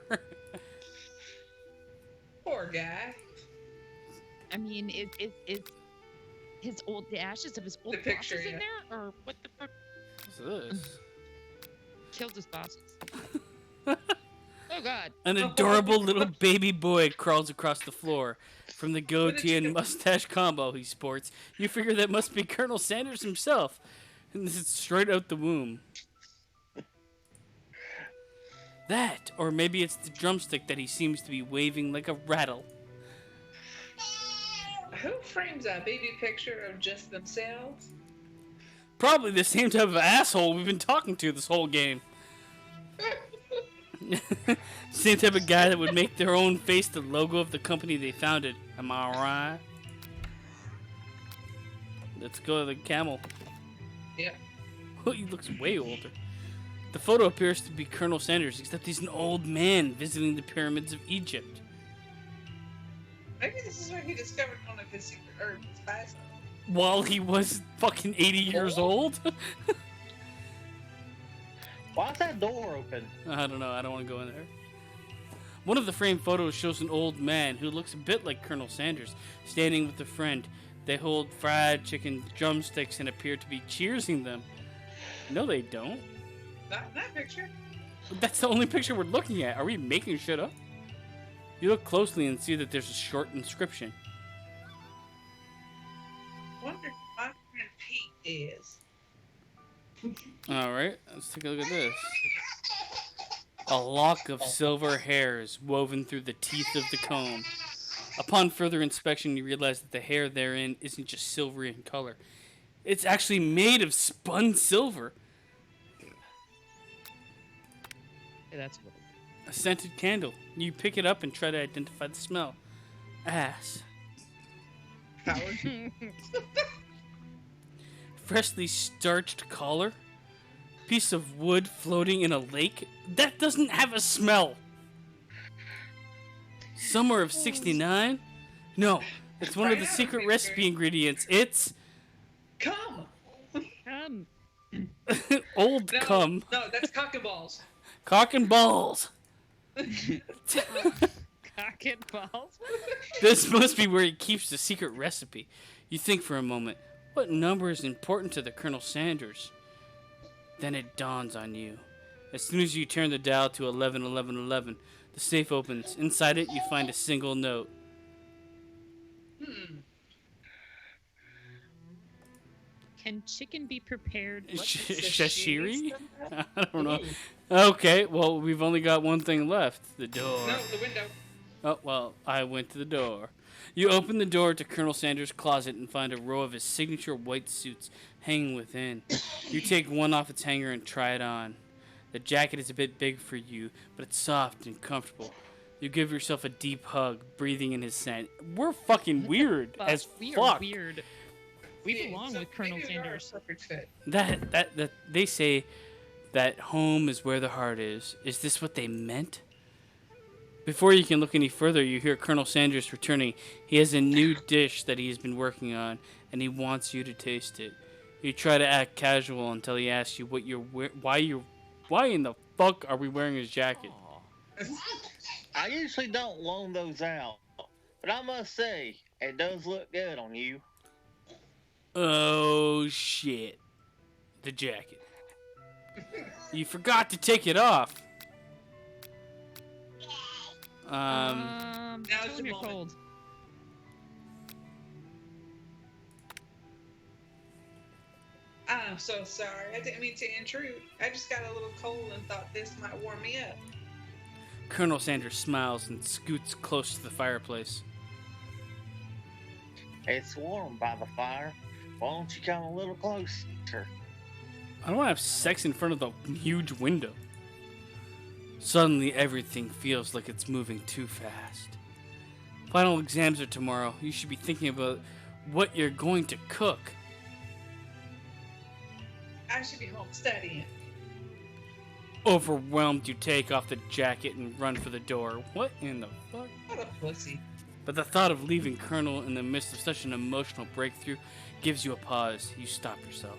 Poor guy. I mean, it's the ashes of his old The picture, bosses in yeah. there, or what the fuck? What's this? Killed his bosses. Oh god. An adorable little baby boy crawls across the floor. From the goatee and mustache combo he sports, you figure that must be Colonel Sanders himself. And this is straight out the womb. That, or maybe it's the drumstick that he seems to be waving like a rattle. Who frames a baby picture of just themselves? Probably the same type of asshole we've been talking to this whole game. Same type of guy that would make their own face the logo of the company they founded. Am I right? Let's go to the camel. Yep. He looks way older. The photo appears to be Colonel Sanders, except he's an old man visiting the pyramids of Egypt. Maybe this is where he discovered one of his secret herbs, spice. While he was fucking 80 years old? Why's that door open? I don't know. I don't want to go in there. One of the framed photos shows an old man who looks a bit like Colonel Sanders, standing with a friend. They hold fried chicken drumsticks and appear to be cheersing them. No, they don't. Not in that picture. That's the only picture we're looking at. Are we making shit up? You look closely and see that there's a short inscription. Wonder who my friend Pete is. Alright, let's take a look at this. A lock of silver hairs woven through the teeth of the comb. Upon further inspection, you realize that the hair therein isn't just silvery in color. It's actually made of spun silver. Hey, that's what. A scented candle. You pick it up and try to identify the smell. Ass. Howard. Freshly starched collar. Piece of wood floating in a lake. That doesn't have a smell. Summer of 69? No, it's one of the secret recipe ingredients. It's Come. old No, cum. No, that's cock and balls. Cock and balls. Cock and balls. This must be where he keeps the secret recipe. You think for a moment, what number is important to the Colonel Sanders? Then it dawns on you. As soon as you turn the dial to 111111, the safe opens. Inside it, you find a single note. Can chicken be prepared? Shashiri? I don't know. Okay, well, we've only got one thing left. The door. No, the window. Oh, well, I went to the door. You open the door to Colonel Sanders' closet and find a row of his signature white suits hanging within. You take one off its hanger and try it on. The jacket is a bit big for you, but it's soft and comfortable. You give yourself a deep hug, breathing in his scent. We're fucking weird as We fuck. are weird. We belong with Colonel maybe we are a Sanders. perfect fit. That they say that home is where the heart is. Is this what they meant? Before you can look any further, you hear Colonel Sanders returning. He has a new dish that he has been working on, and he wants you to taste it. You try to act casual until he asks you why in the fuck are we wearing his jacket? I usually don't loan those out, but I must say, it does look good on you. Oh shit. The jacket. You forgot to take it off. Now's Tell him the you're moment. cold. I'm so sorry. I didn't mean to intrude. I just got a little cold and thought this might warm me up. Colonel Sanders smiles and scoots close to the fireplace. It's warm by the fire. Why don't you come a little closer? I don't want to have sex in front of the huge window. Suddenly, everything feels like it's moving too fast. Final exams are tomorrow. You should be thinking about what you're going to cook. I should be home studying. Overwhelmed, you take off the jacket and run for the door. What in the fuck? What a pussy. But the thought of leaving Colonel in the midst of such an emotional breakthrough gives you a pause. You stop yourself.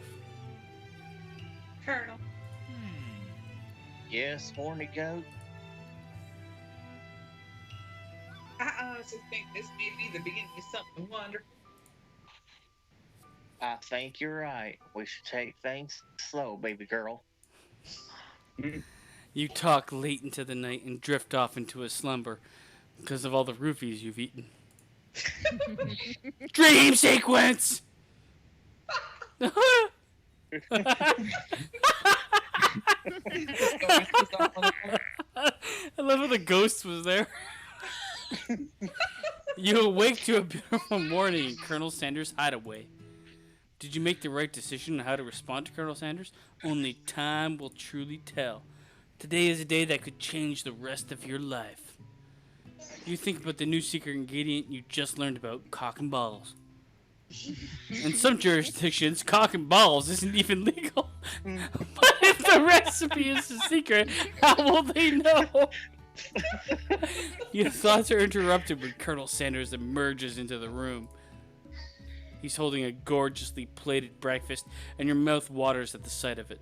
Colonel. Yes, Horny Goat? I honestly think this may be the beginning of something wonderful. I think you're right. We should take things slow, baby girl. You talk late into the night and drift off into a slumber because of all the roofies you've eaten. Dream sequence! I love how the ghost was there. You awake to a beautiful morning in Colonel Sanders' hideaway. Did you make the right decision on how to respond to Colonel Sanders? Only time will truly tell. Today is a day that could change the rest of your life. You think about the new secret ingredient you just learned about, cock and balls. In some jurisdictions, cock and balls isn't even legal. But if the recipe is a secret, how will they know? Your thoughts are interrupted when Colonel Sanders emerges into the room. He's holding a gorgeously plated breakfast, and your mouth waters at the sight of it.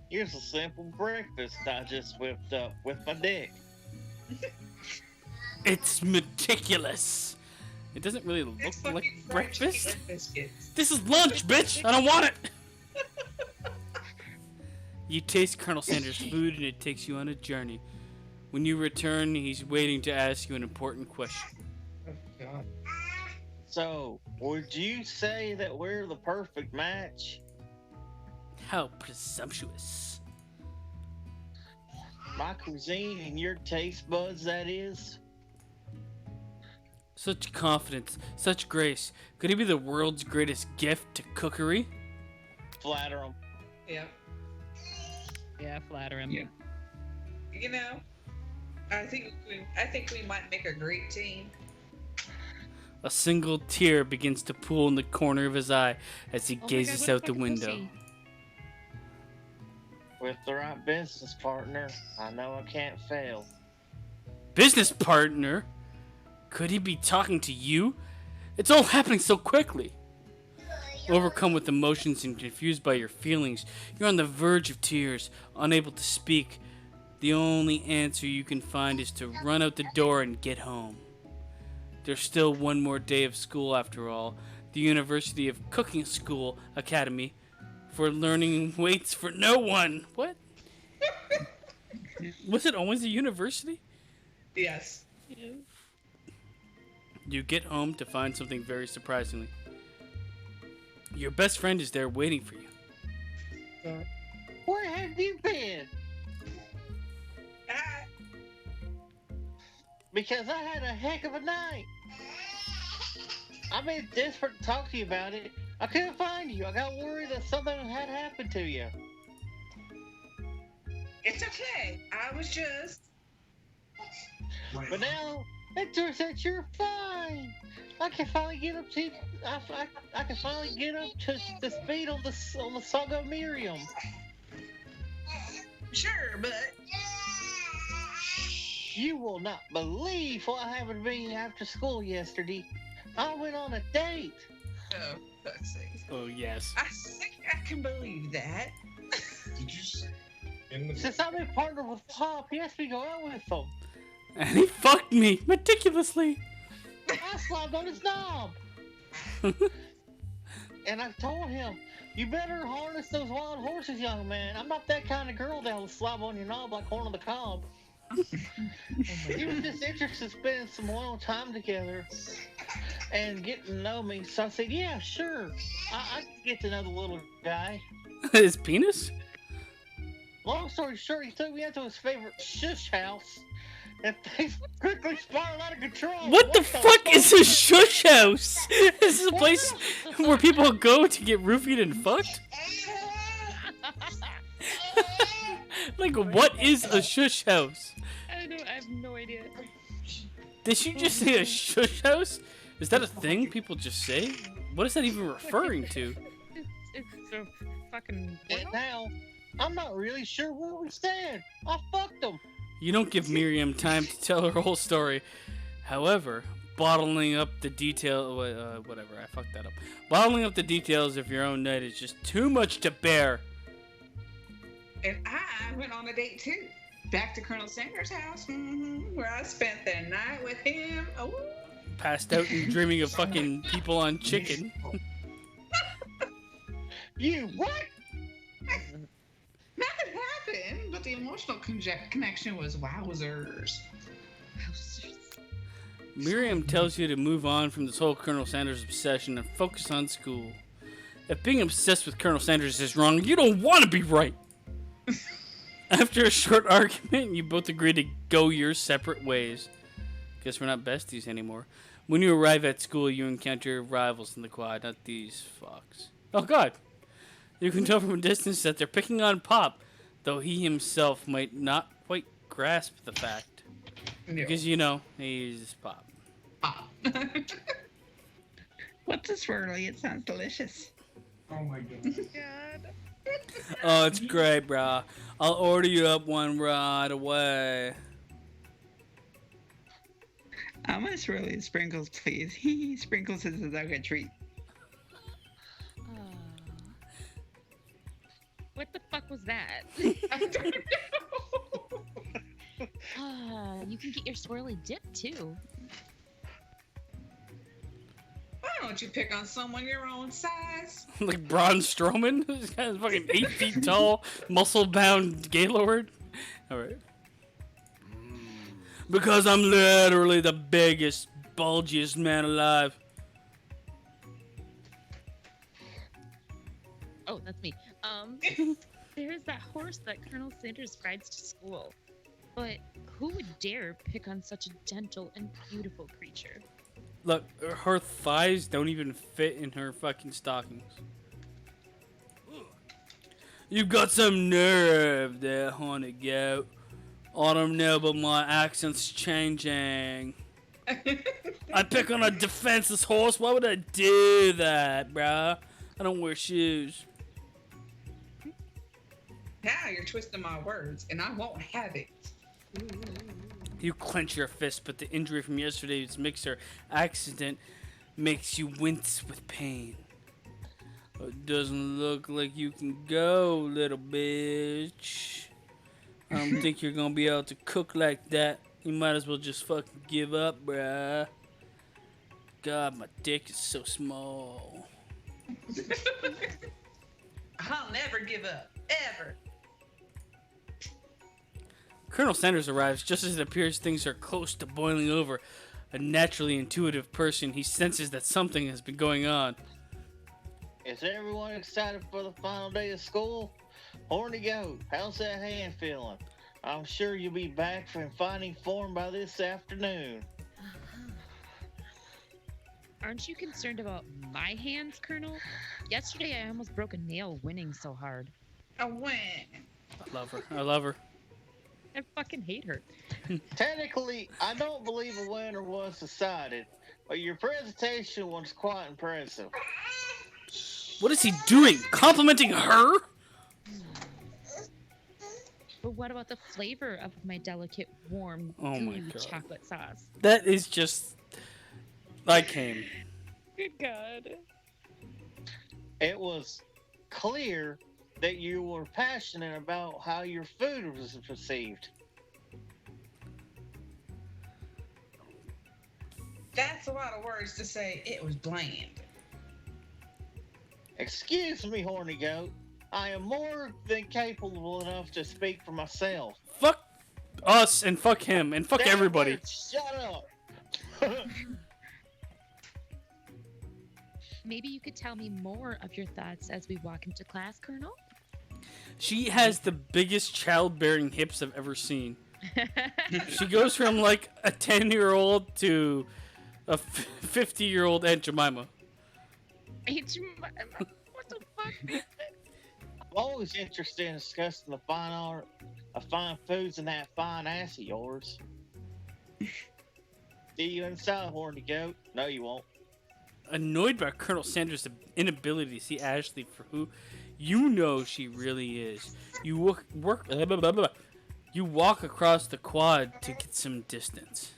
Here's a simple breakfast I just whipped up with my dick. It's meticulous. It doesn't really look It's like fucking fried breakfast. chicken biscuits. This is lunch, bitch! I don't want it! You taste Colonel Sanders' food and it takes you on a journey. When you return, he's waiting to ask you an important question. Oh, God. So, would you say that we're the perfect match? How presumptuous. My cuisine and your taste buds, that is? Such confidence, such grace. Could he be the world's greatest gift to cookery? Flatter them. Yep. Yeah, flatter him. Yeah. You know, I think we might make a great team. A single tear begins to pool in the corner of his eye as he Oh my gazes God, what out the fucking window. pussy. With the right business partner, I know I can't fail. Business partner? Could he be talking to you? It's all happening so quickly. Overcome with emotions and confused by your feelings, you're on the verge of tears, unable to speak. The only answer you can find is to run out the door and get home. There's still one more day of school after all. The University of Cooking School Academy for learning waits for no one. What? Was it always a university? Yes. You get home to find something very surprisingly. Your best friend is there waiting for you. Where have you been? Ah, Because I had a heck of a night. I've been desperate to talk to you about it. I couldn't find you. I got worried that something had happened to you. it's okay. I was just. But now, it turns out you're fine. I can finally get up to I can finally get up to the speed on the Saga of Miriam. Sure, but. You will not believe what happened to me after school yesterday. I went on a date. Oh, fuck's sake. Oh, yes. I think I can believe that. Did you say in the Since I've been partnered with Pop, he asked me to go out with him. And he fucked me meticulously. I slobbed on his knob. And I told him, you better harness those wild horses, young man. I'm not that kind of girl that will slob on your knob like horn on the cob. He was just interested in spending some more time together and getting to know me. So I said, yeah, sure. I can get to know the little guy. His penis? Long story short, he took me out to his favorite shush house. And things quickly spiraled out of control. What the fuck is a shush house? Is this a place where people go to get roofied and fucked? Like, what is a shush house? I have no idea. Did you just say a shush house? Is that a thing people just say? What is that even referring to? It's a fucking. And now, I'm not really sure where we stand. I fucked him. You don't give Miriam time to tell her whole story. However, bottling up the detail, whatever, I fucked that up. Bottling up the details of your own night is just too much to bear. And I went on a date too. Back to Colonel Sanders' house, where I spent the night with him. Oh. Passed out and dreaming of fucking people on chicken. You what? Nothing happened, but the emotional connection was wowzers. Miriam tells you to move on from this whole Colonel Sanders obsession and focus on school. If being obsessed with Colonel Sanders is wrong, you don't want to be right. After a short argument, you both agree to go your separate ways. Guess we're not besties anymore. When you arrive at school, you encounter your rivals in the quad, not these fucks. Oh god. You can tell from a distance that they're picking on Pop, though he himself might not quite grasp the fact. Because, you know, he's Pop. Pop. What's a swirly? It sounds delicious. Oh my god. Oh, it's great, bro. I'll order you up one right away. How much swirly sprinkles, please? Sprinkles is a dog treat. What the fuck was that? I don't know. You can get your swirly dip too. Why don't you pick on someone your own size? Like Braun Strowman? This guy's fucking 8 feet tall, muscle-bound Gaylord. Alright. Because I'm literally the biggest, bulgiest man alive. Oh, that's me. There's that horse that Colonel Sanders rides to school. But who would dare pick on such a gentle and beautiful creature? Look, her thighs don't even fit in her fucking stockings. You've got some nerve there, Horny Goat. I don't know, but my accent's changing. I pick on a defenseless horse? Why would I do that, bruh? I don't wear shoes. Now you're twisting my words, and I won't have it. You clench your fist, but the injury from yesterday's mixer accident makes you wince with pain. It doesn't look like you can go, little bitch. I don't think you're gonna be able to cook like that. You might as well just fucking give up, bruh. God, my dick is so small. I'll never give up, ever. Colonel Sanders arrives just as it appears things are close to boiling over. A naturally intuitive person, he senses that something has been going on. Is everyone excited for the final day of school? Horny Goat, how's that hand feeling? I'm sure you'll be back in fighting form by this afternoon. Aren't you concerned about my hands, Colonel? Yesterday I almost broke a nail winning so hard. I win. I love her. I love her. I fucking hate her. Technically, I don't believe a winner was decided, but your presentation was quite impressive. What is he doing? Complimenting her? But what about the flavor of my delicate, warm, Oh my gooey God. chocolate sauce? That is just... I came. Good God. It was clear that you were passionate about how your food was perceived. That's a lot of words to say it was bland. Excuse me, Horny Goat. I am more than capable enough to speak for myself. Fuck us and fuck him and fuck Damn everybody. it, shut up. Maybe you could tell me more of your thoughts as we walk into class, Colonel? She has the biggest childbearing hips I've ever seen. She goes from like a 10-year-old to a 50-year-old Aunt Jemima. Aunt Jemima? What the fuck? I'm always interested in discussing the fine art of fine foods and that fine ass of yours. See you inside, Horny Goat. No, you won't. Annoyed by Colonel Sanders' inability to see Ashley for who you know she really is, you walk across the quad to get some distance.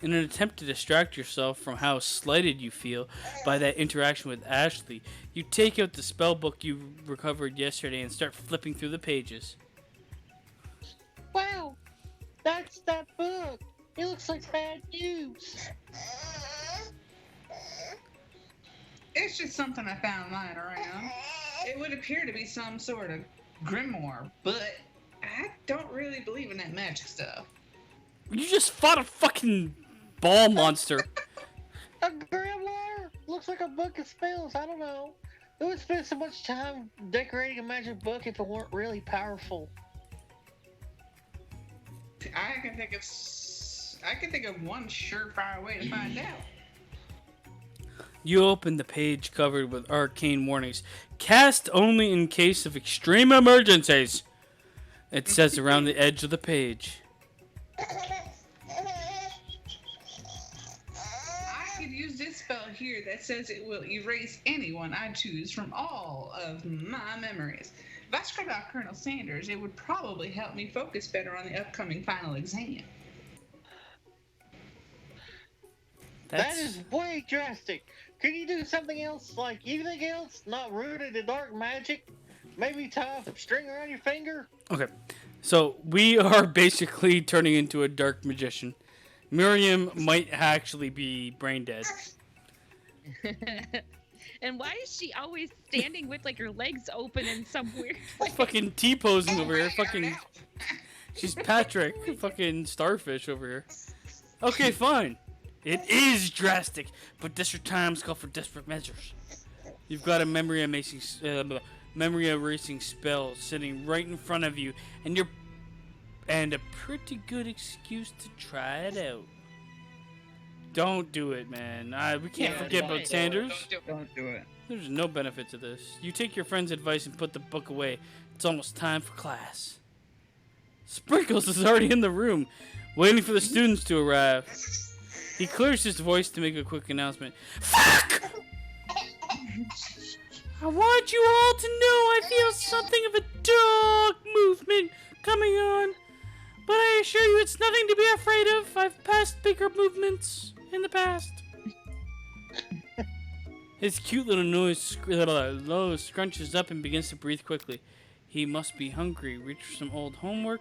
In an attempt to distract yourself from how slighted you feel by that interaction with Ashley, you take out the spell book you recovered yesterday and start flipping through the pages. Wow, that's that book. It looks like bad news. It's just something I found lying around. It would appear to be some sort of grimoire, but I don't really believe in that magic stuff. You just fought a fucking ball monster. A grimoire? Looks like a book of spells. I don't know. Who would spend so much time decorating a magic book if it weren't really powerful? I can think of one surefire way to find out. You open the page covered with arcane warnings. Cast only in case of extreme emergencies. It says around the edge of the page. I could use this spell here that says it will erase anyone I choose from all of my memories. If I scrub out Colonel Sanders, it would probably help me focus better on the upcoming final exam. That is way drastic. Could you do something else, like anything else, not rooted in dark magic? Maybe tie a string around your finger? Okay, so we are basically turning into a dark magician. Miriam might actually be brain dead. And why is she always standing with like her legs open in some weird Fucking T-posing over here. Fucking, she's Patrick. Fucking starfish over here. Okay, fine. It is drastic, but desperate times call for desperate measures. You've got a memory erasing spell sitting right in front of you, and a pretty good excuse to try it out. Don't do it, man. We can't forget about Sanders. Don't do it. There's no benefit to this. You take your friend's advice and put the book away. It's almost time for class. Sprinkles is already in the room, waiting for the students to arrive. He clears his voice to make a quick announcement. Fuck! I want you all to know I feel something of a dog movement coming on. But I assure you it's nothing to be afraid of. I've passed bigger movements in the past. His cute little nose scrunches up and begins to breathe quickly. He must be hungry. Reach for some old homework.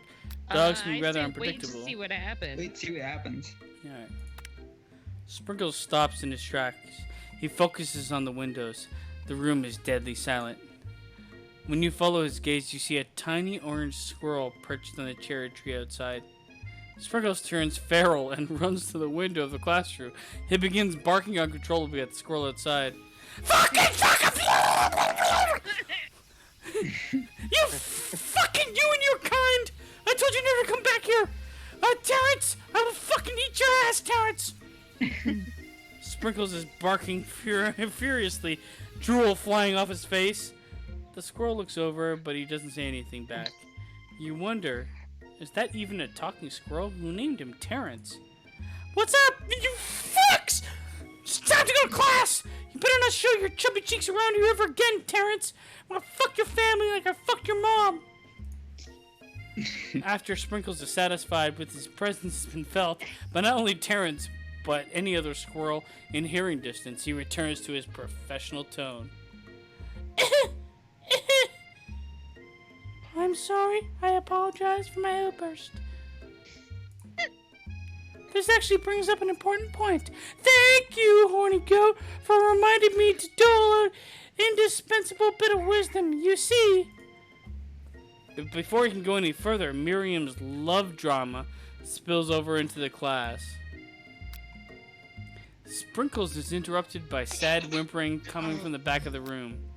Dogs can be rather unpredictable. Wait to see what happens. Wait, see what happens. Alright. Sprinkles stops in his tracks. He focuses on the windows. The room is deadly silent. When you follow his gaze, you see a tiny orange squirrel perched on a cherry tree outside. Sprinkles turns feral and runs to the window of the classroom. He begins barking uncontrollably at the squirrel outside. Fucking you and your kind! I told you never to come back here! Terrence! I will fucking eat your ass, Terrence! Sprinkles is barking furiously, drool flying off his face. The squirrel looks over, but he doesn't say anything back. You wonder, is that even a talking squirrel? Who named him Terrence? What's up, you fucks? It's time to go to class! You better not show your chubby cheeks around here ever again, Terrence! I'm gonna fuck your family like I fucked your mom! After Sprinkles is satisfied with his presence has been felt by not only Terrence, but any other squirrel in hearing distance, he returns to his professional tone. I'm sorry. I apologize for my outburst. This actually brings up an important point. Thank you, Horny Goat, for reminding me to dole an indispensable bit of wisdom. You see... Before he can go any further, Miriam's love drama spills over into the class. Sprinkles is interrupted by sad whimpering coming from the back of the room.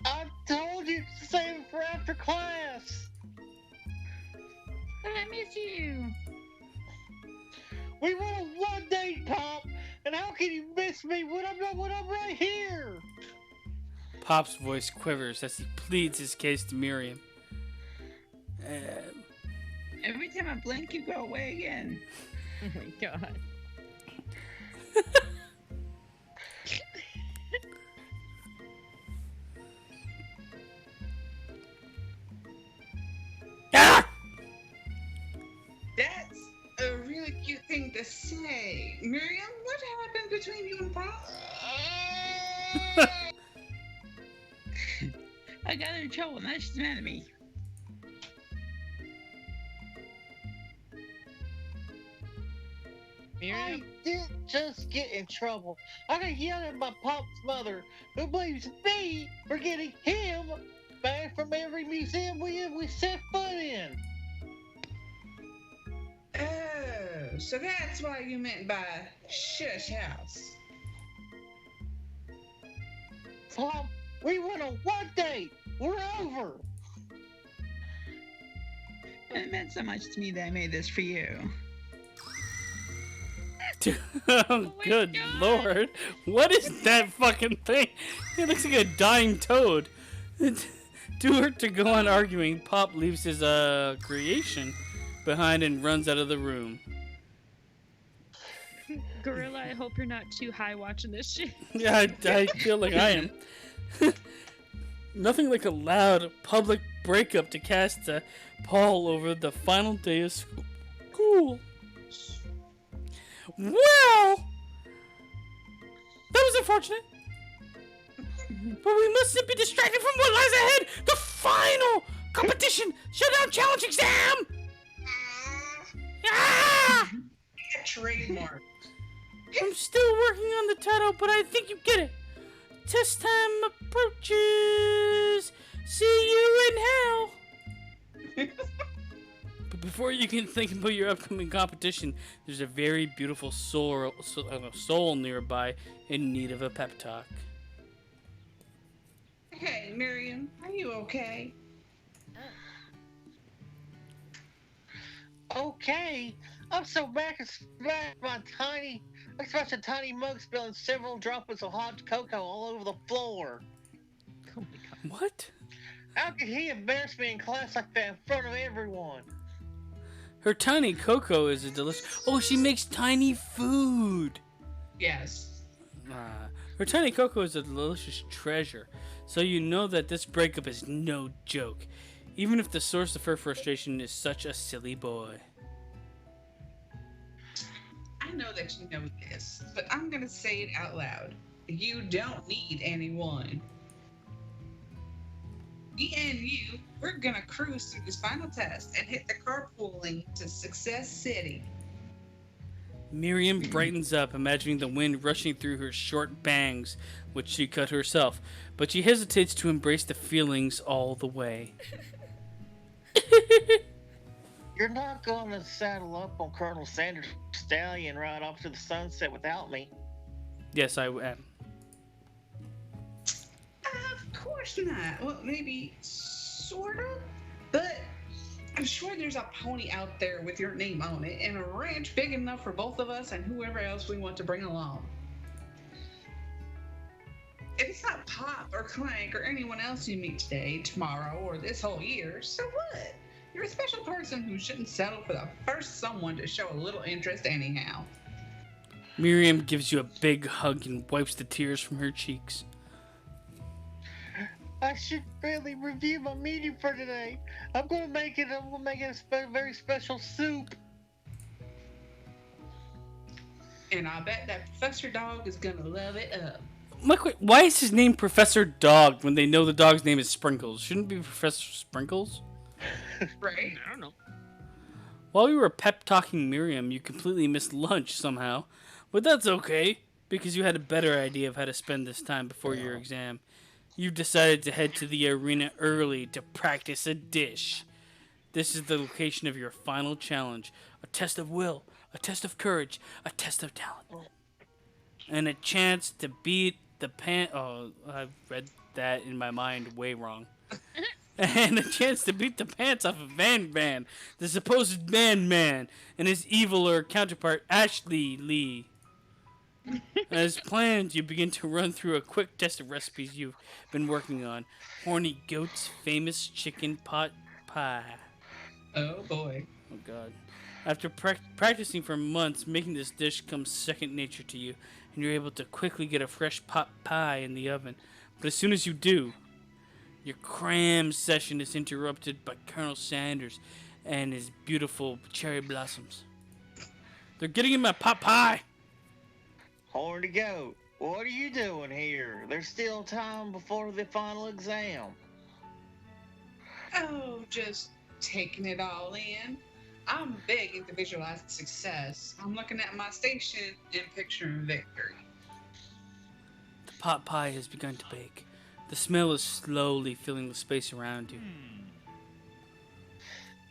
I told you to save it for after class. But I miss you. We went on one date, Pop, and how can you miss me when I'm right here? Pop's voice quivers as he pleads his case to Miriam. Every time I blink, you go away again. Oh my god. Ah! That's a really cute thing to say. Miriam, what happened between you and Pop? I got her in trouble, now she's mad at me. I didn't just get in trouble. I got yelled at by Pop's mother, who blames me for getting him back from every museum we set foot in. Oh, so that's why you meant by shush house. Mom, we went on one date. We're over. It meant so much to me that I made this for you. Oh, good lord. What is that fucking thing? It looks like a dying toad. To her to go on arguing, Pop leaves his creation behind and runs out of the room. Gorilla, I hope you're not too high watching this shit. Yeah, I feel like I am. Nothing like a loud public breakup to cast a pall over the final day of school. Well, that was unfortunate. But we mustn't be distracted from what lies ahead. The final competition showdown challenge exam. Ah! Trademark. I'm still working on the title, but I think you get it. Test time approaches. See you in hell. But before you can think about your upcoming competition, there's a very beautiful soul nearby in need of a pep talk. Hey, Miriam, are you okay? Okay. I'm so back and smack my tiny, like a tiny mug spilling several droplets of hot cocoa all over the floor. Oh my god. What? How could he embarrass me in class like that in front of everyone? Her tiny cocoa is a delicious. Oh, she makes tiny food. Yes. Her tiny cocoa is a delicious treasure. So you know that this breakup is no joke, even if the source of her frustration is such a silly boy. I know that you know this, but I'm gonna say it out loud. You don't need anyone. Me and you, we're gonna cruise through this final test and hit the carpooling to Success City. Miriam brightens up, imagining the wind rushing through her short bangs, which she cut herself, but she hesitates to embrace the feelings all the way. You're not going to saddle up on Colonel Sanders' stallion right off to the sunset without me. Yes, I am. Of course not. Well, maybe sorta, but I'm sure there's a pony out there with your name on it and a ranch big enough for both of us and whoever else we want to bring along. If it's not Pop or Clank or anyone else you meet today, tomorrow, or this whole year, so what? You're a special person who shouldn't settle for the first someone to show a little interest anyhow. Miriam gives you a big hug and wipes the tears from her cheeks. I should really review my meeting for today. I'm gonna make it a very special soup. And I bet that Professor Dog is gonna love it up. Why is his name Professor Dog when they know the dog's name is Sprinkles? Shouldn't it be Professor Sprinkles? Right? I don't know. While we were pep talking Miriam, you completely missed lunch somehow. But that's okay, because you had a better idea of how to spend this time before your exam. You decided to head to the arena early to practice a dish. This is the location of your final challenge. A test of will, a test of courage, a test of talent. And a chance to beat the Oh, I read that in my mind way wrong. And a chance to beat the pants off of Van, the supposed man, and his eviler counterpart, Ashley Lee. As planned, you begin to run through a quick test of recipes you've been working on. Horny Goat's famous chicken pot pie. Oh boy. Oh god. After practicing for months, making this dish comes second nature to you, and you're able to quickly get a fresh pot pie in the oven. But as soon as you do, your cram session is interrupted by Colonel Sanders and his beautiful cherry blossoms. They're getting in my pot pie! Horny Goat, what are you doing here? There's still time before the final exam. Oh, just taking it all in. I'm big into visualizing success. I'm looking at my station and picturing victory. The pot pie has begun to bake. The smell is slowly filling the space around you.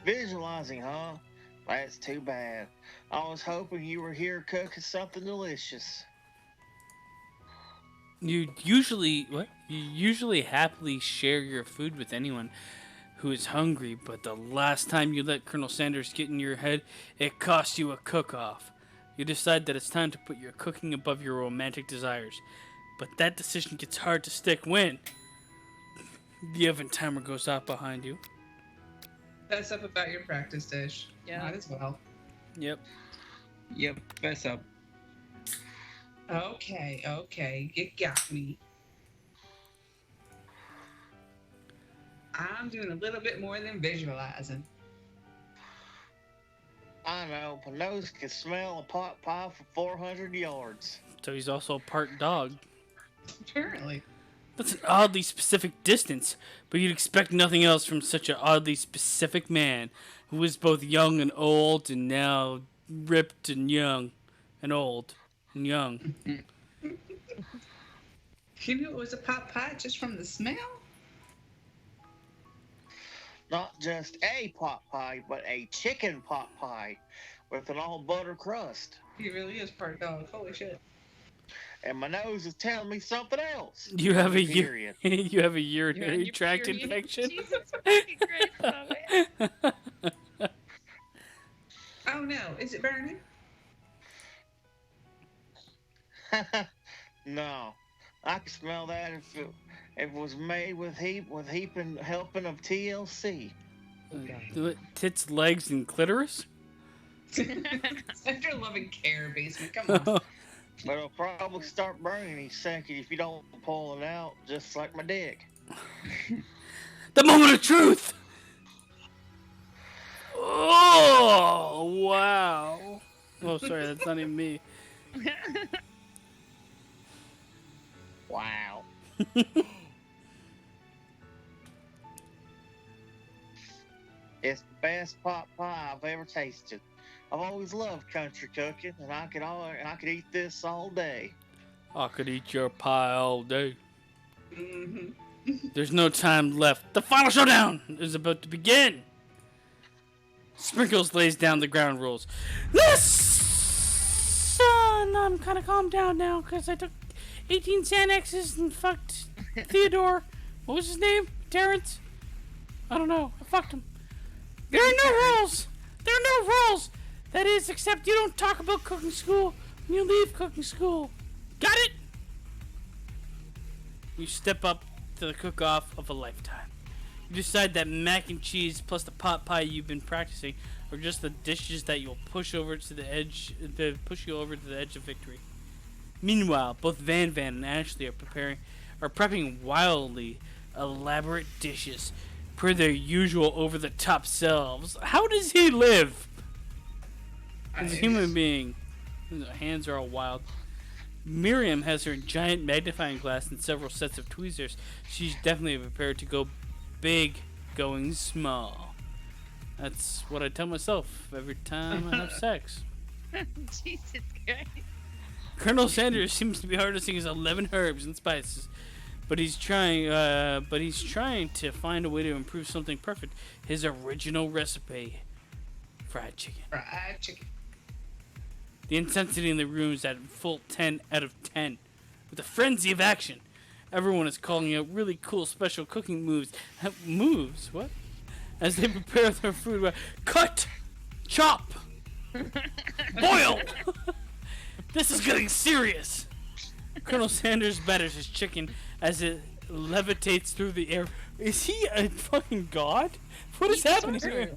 Visualizing, huh? That's too bad. I was hoping you were here cooking something delicious. You usually You usually happily share your food with anyone who is hungry, but the last time you let Colonel Sanders get in your head, it cost you a cook-off. You decide that it's time to put your cooking above your romantic desires. But that decision gets hard to stick when the oven timer goes off behind you. Fess up about your practice dish. Yeah. Might as well. Yep. Yep, fess up. Okay, you got me. I'm doing a little bit more than visualizing. I know, my nose can smell a pot pie from 400 yards. So he's also part dog. Apparently. That's an oddly specific distance, but you'd expect nothing else from such an oddly specific man who is both young and old and now ripped and young and old and young. You knew it was a pot pie just from the smell? Not just a pot pie, but a chicken pot pie with an all butter crust. He really is part dog. Holy shit. And my nose is telling me something else. You have a Period. you have a You're on urinary your tract period. infection. Jesus fucking Christ, Bobby. Oh no, is it burning? No, I can smell that if it was made with heaping helping of TLC. Tits, legs, and clitoris. Such a loving care basement. Come on. But it'll probably start burning any second if you don't pull it out, just like my dick. The moment of truth. Oh wow! Oh, sorry, that's not even me. Wow. It's the best pot pie I've ever tasted. I've always loved country cooking, and I could eat this all day. I could eat your pie all day. Mm-hmm. There's no time left. The final showdown is about to begin. Sprinkles lays down the ground rules. Listen, I'm kind of calmed down now because I took 18 Xanaxes and fucked Theodore. What was his name? Terrence? I don't know. I fucked him. There are no rules. There are no rules. That is, except you don't talk about cooking school when you leave cooking school. Got it? You step up to the cook-off of a lifetime. You decide that mac and cheese plus the pot pie you've been practicing are just the dishes that you'll push over to the edge, push you over to the edge of victory. Meanwhile, both Van and Ashley are prepping wildly elaborate dishes per their usual over-the-top selves. How does he live? As a human being, his hands are all wild. Miriam has her giant magnifying glass and several sets of tweezers. She's definitely prepared to go big, going small. That's what I tell myself every time I have sex. Jesus Christ. Colonel Sanders seems to be harnessing his 11 herbs and spices, but he's trying to find a way to improve something perfect. His original recipe: fried chicken. Fried chicken. The intensity in the room is at full 10 out of 10. With a frenzy of action, everyone is calling out really cool special cooking moves. Moves? What? As they prepare their food. Cut! Chop! Boil! This is getting serious! Colonel Sanders batters his chicken as it levitates through the air. Is he a fucking god? What is He's a happening sorcerer. here?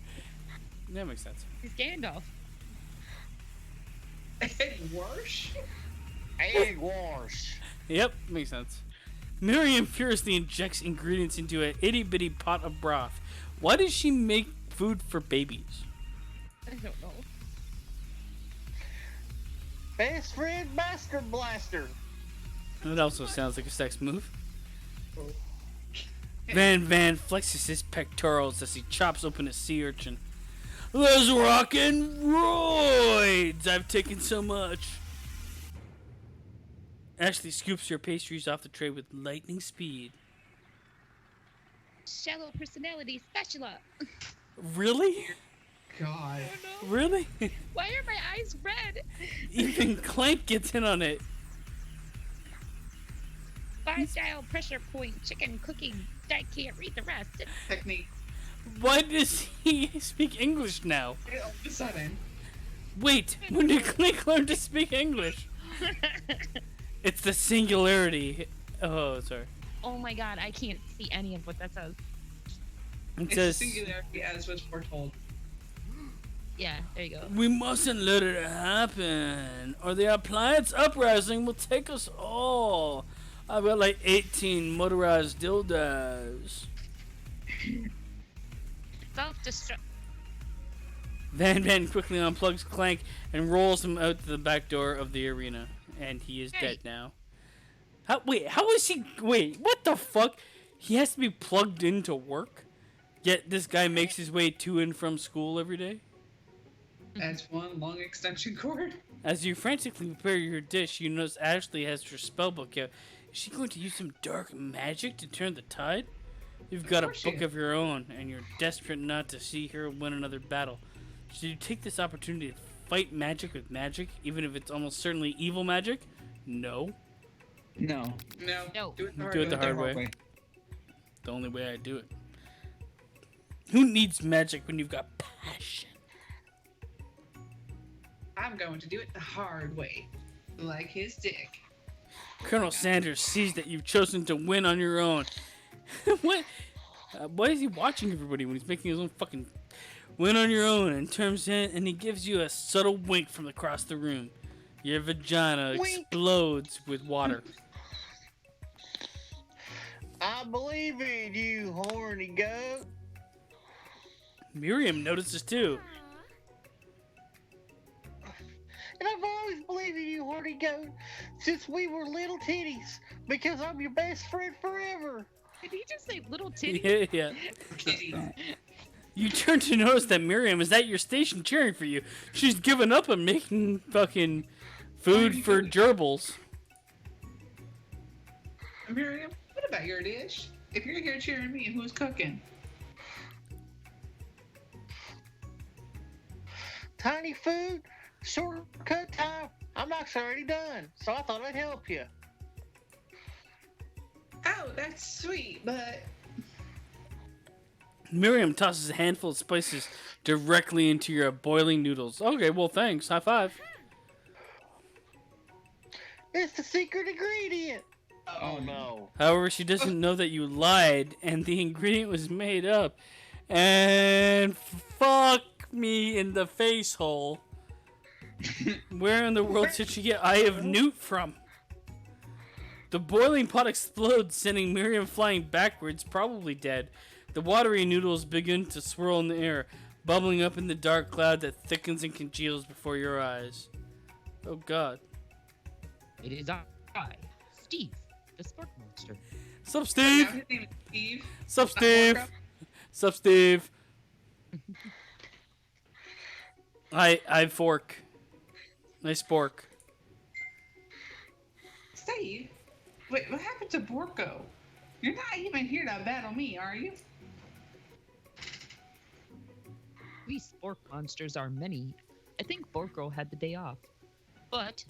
That makes sense. He's Gandalf. Egg wash? Egg wash. Yep, makes sense. Miriam furiously injects ingredients into an itty-bitty pot of broth. Why does she make food for babies? I don't know. Best friend Master Blaster. That also sounds like a sex move. Van flexes his pectorals as he chops open a sea urchin. Let's rockin' roids! I've taken so much. Ashley scoops her pastries off the tray with lightning speed. Shallow personality spatula. Really? God. Oh no. Really? Why are my eyes red? Even Clank gets in on it. 5-dial pressure point chicken cooking. I can't read the rest. Technique. Why does he speak English now? All of a sudden. Wait, when did Clink learn to speak English? It's the singularity. Oh, sorry. Oh my god, I can't see any of what that says. It It's says, singularity as was foretold. Yeah, there you go. we mustn't let it happen, or the appliance uprising will take us all. I've got like 18 motorized dildos. Self-destruct. Van quickly unplugs Clank and rolls him out the back door of the arena. And he is dead now. How is he... Wait, what the fuck? He has to be plugged into work? Yet this guy makes his way to and from school every day? As one long extension cord. As you frantically prepare your dish, you notice Ashley has her spellbook out. Is she going to use some dark magic to turn the tide? You've got a course she book is. of your own, and you're desperate not to see her win another battle. Should you take this opportunity to fight magic with magic, even if it's almost certainly evil magic? No. No. No. No. Do it the hard Do it the way. hard way. The only way I do it. Who needs magic when you've got passion? I'm going to do it the hard way. Like his dick. Colonel Sanders sees that you've chosen to win on your own. What? Why is he watching everybody when he's making his own fucking win on your own and turns in and he gives you a subtle wink from across the room. Your vagina Wink. explodes with water. I believe in you, horny goat. Miriam notices too. And I've always believed in you, horny goat, since we were little titties, because I'm your best friend forever. Did he just say little titty? Yeah. Kitty. You turn to notice that Miriam is at your station cheering for you. She's given up on making fucking food for gerbils. Miriam, what about your dish? If you're here cheering me, who's cooking? Tiny food, shortcut time. I'm not already done, so I thought I'd help you. Oh, that's sweet, but Miriam tosses a handful of spices directly into your boiling noodles. Okay, well, thanks. High five. It's the secret ingredient. Oh, No. However, she doesn't know that you lied and the ingredient was made up. And fuck me in the face hole. Where in the world did she get Eye of Newt from? The boiling pot explodes, sending Miriam flying backwards, probably dead. The watery noodles begin to swirl in the air, bubbling up in the dark cloud that thickens and congeals before your eyes. Oh god. It is I, Steve, the spark monster. Sup, now Steve? his name is Steve. Sup, Not Steve? Marco. Sup, Steve? I fork. Nice spork. Steve? Wait, what happened to Borko? You're not even here to battle me, are you? We spork monsters are many. I think Borko had the day off. But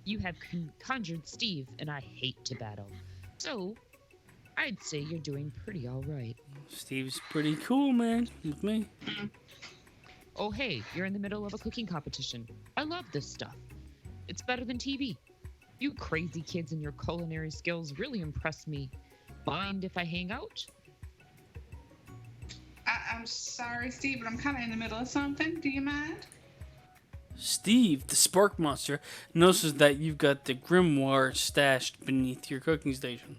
you have conjured Steve, and I hate to battle. So, I'd say you're doing pretty alright. Steve's pretty cool, man, with me. Oh hey, you're in the middle of a cooking competition. I love this stuff. It's better than TV. You crazy kids and your culinary skills really impress me. Mind if I hang out? I'm sorry, Steve, but I'm kind of in the middle of something. Do you mind? Steve, the spark monster, notices that you've got the grimoire stashed beneath your cooking station.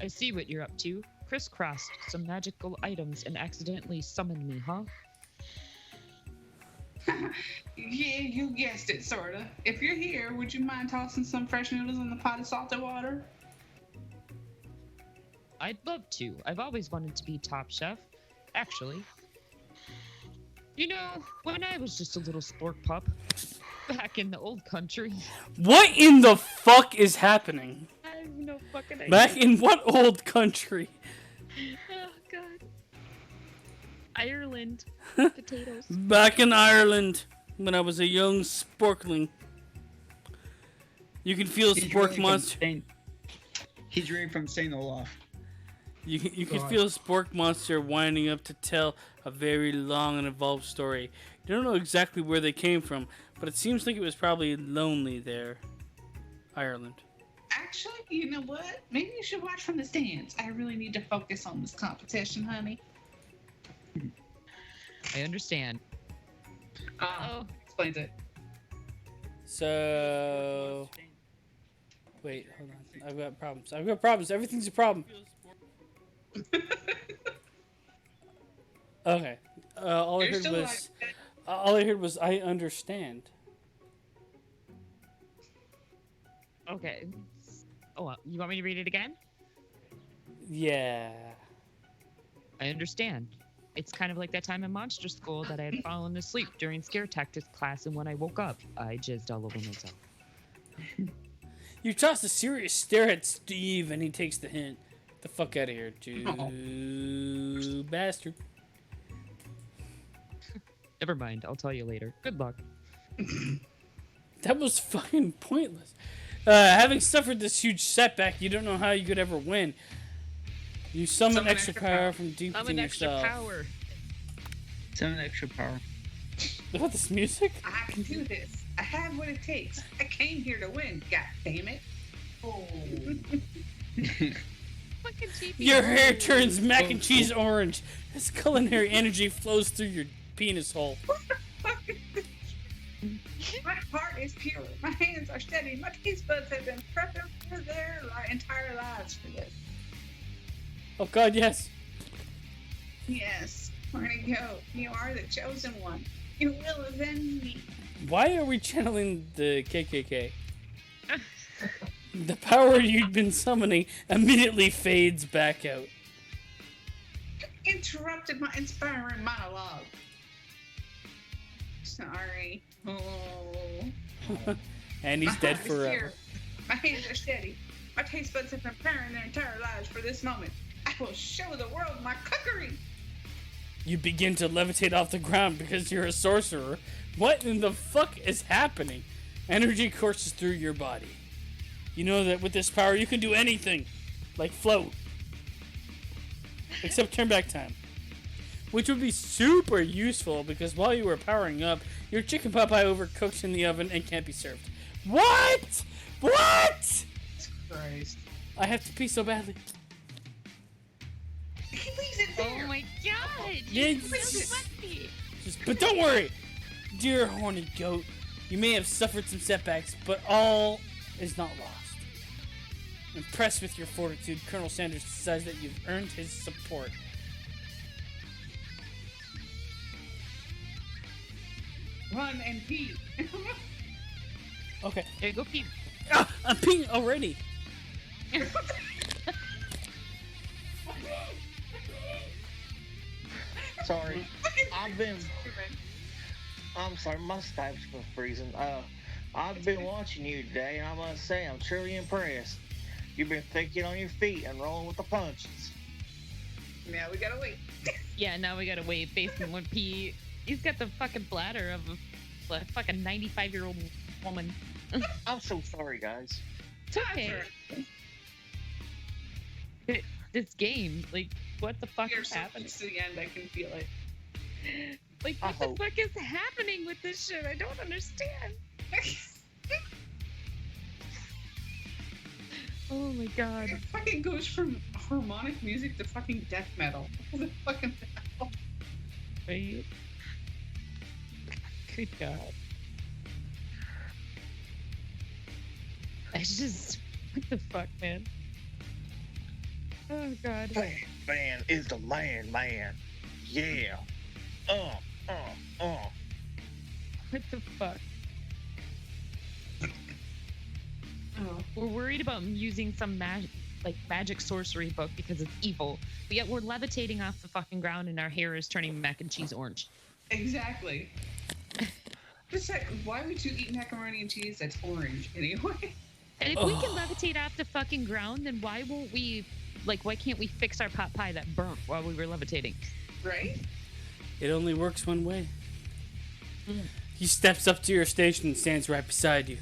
I see what you're up to. Crisscrossed some magical items and accidentally summoned me, huh? Yeah, you guessed it, sorta. If you're here, would you mind tossing some fresh noodles in the pot of salted water? I'd love to. I've always wanted to be top chef, actually. You know, when I was just a little spork pup, back in the old country. What in the fuck is happening? I have no fucking idea. Back in what old country? Oh, God. Ireland. Potatoes. Back in Ireland, when I was a young sporkling. You can feel He's Spork really from Monster. He's really from St. Olaf. You can God. feel Spork Monster winding up to tell a very long and involved story. You don't know exactly where they came from, but it seems like it was probably lonely there. Ireland. Actually, you know what? Maybe you should watch from the stands. I really need to focus on this competition, honey. I understand. Ah, explains it. So... Wait, hold on. I've got problems. Everything's a problem. Okay. All I You're heard still was... like- All I heard was, I understand. Okay. Oh, you want me to read it again? Yeah. I understand. It's kind of like that time in monster school that I had fallen asleep during scare tactics class, and when I woke up, I jizzed all over myself. You toss a serious stare at Steve, and he takes the hint. Get the fuck out of here, you bastard. Never mind. I'll tell you later. Good luck. That was fucking pointless. Having suffered this huge setback, you don't know how you could ever win. You summon extra power from deep I'm within an extra yourself. power. Summon extra power. Look at this music. I can do this. I have what it takes. I came here to win. God damn it. Oh. Fucking cheapy. Your hair turns mac and cheese orange. This culinary energy flows through your penis hole. My heart is pure. My hands are steady. My taste buds have been prepping for their entire lives for this. Oh god, yes. Yes, Horny Goat, you are the chosen one. You will avenge me. Why are we channeling the KKK? The power you'd been summoning immediately fades back out. Interrupted my inspiring monologue. Sorry. Oh. And he's My dead heart is forever. pure. My hands are steady. My taste buds have been preparing their entire lives for this moment. I will show the world my cookery. You begin to levitate off the ground because you're a sorcerer. What in the fuck is happening? Energy courses through your body. You know that with this power you can do anything. Like float. Except turn back time. Which would be super useful because while you were powering up, your chicken pot pie overcooks in the oven and can't be served. What? What? Christ. I have to pee so badly. He leaves it there. Oh my god! Yeah, You're it's- so lucky. But don't worry, dear Horny Goat. You may have suffered some setbacks, but all is not lost. Impressed with your fortitude, Colonel Sanders decides that you've earned his support. Run and pee. Okay. Here, go pee. Ah, I'm peeing already. Sorry. I'm sorry, my stomach's been freezing. I've been watching you today, and I must say I'm truly impressed. You've been thinking on your feet and rolling with the punches. Now we gotta wait. Yeah, now we gotta wait. Basement one pee. He's got the fucking bladder of a fucking 95-year-old woman. I'm so sorry, guys. It's okay. This game, like, what the fuck You're is so happening? close to the end, I can feel it. Like, I what the hope. fuck is happening with this shit? I don't understand. Oh my god. It fucking goes from harmonic music to fucking death metal. What the fucking hell? Right? Good god. I just. What the fuck, man? Oh god. Man is the man. Yeah. What the fuck? Oh. We're worried about using some magic sorcery book because it's evil, but yet we're levitating off the fucking ground and our hair is turning mac and cheese orange. Exactly. Just like, why would you eat macaroni and cheese that's orange anyway? And if we can levitate off the fucking ground, then why won't we, why can't we fix our pot pie that burnt while we were levitating? Right? It only works one way. He steps up to your station and stands right beside you.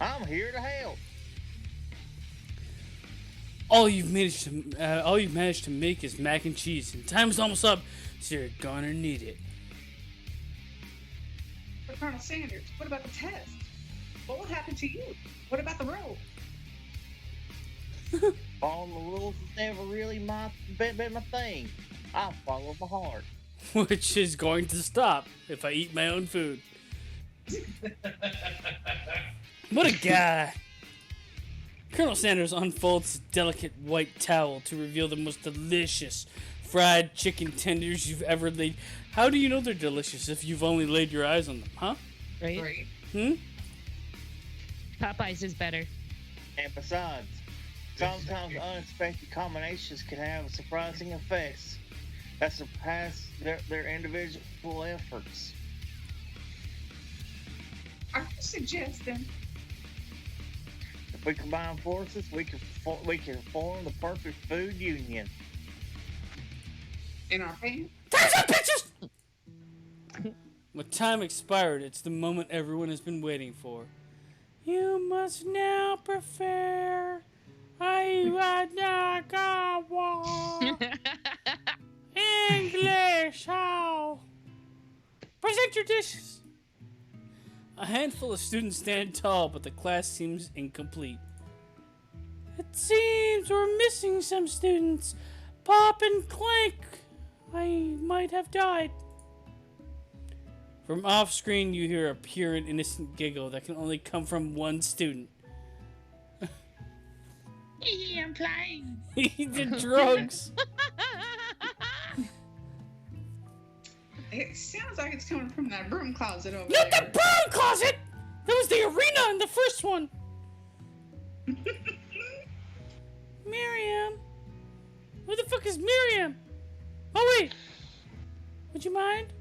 I'm here to help. All you've managed to make is mac and cheese, and time's almost up, so you're gonna need it. But Colonel Sanders, what about the test? What will happen to you? What about the road? Following the rules has never really been my thing. I follow my heart. Which is going to stop if I eat my own food. What a guy. Colonel Sanders unfolds his delicate white towel to reveal the most delicious fried chicken tenders you've ever laid. How do you know they're delicious if you've only laid your eyes on them, huh? Right? Great. Popeyes is better. And besides, sometimes unexpected combinations can have surprising effects that surpass their individual efforts. Are you suggesting? If we combine forces, we can form the perfect food union. In our pants? Time's up, bitches! When time expired, it's the moment everyone has been waiting for. You must now prepare. English, how? Present your dishes. A handful of students stand tall, but the class seems incomplete. It seems we're missing some students. Pop and Clank. I might have died. From off screen, you hear a pure and innocent giggle that can only come from one student. I'm flying. He did drugs. It sounds like it's coming from that broom closet over Not there. the broom closet! That was the arena in the first one. Miriam. Who the fuck is Miriam? Oh, wait. Would you mind?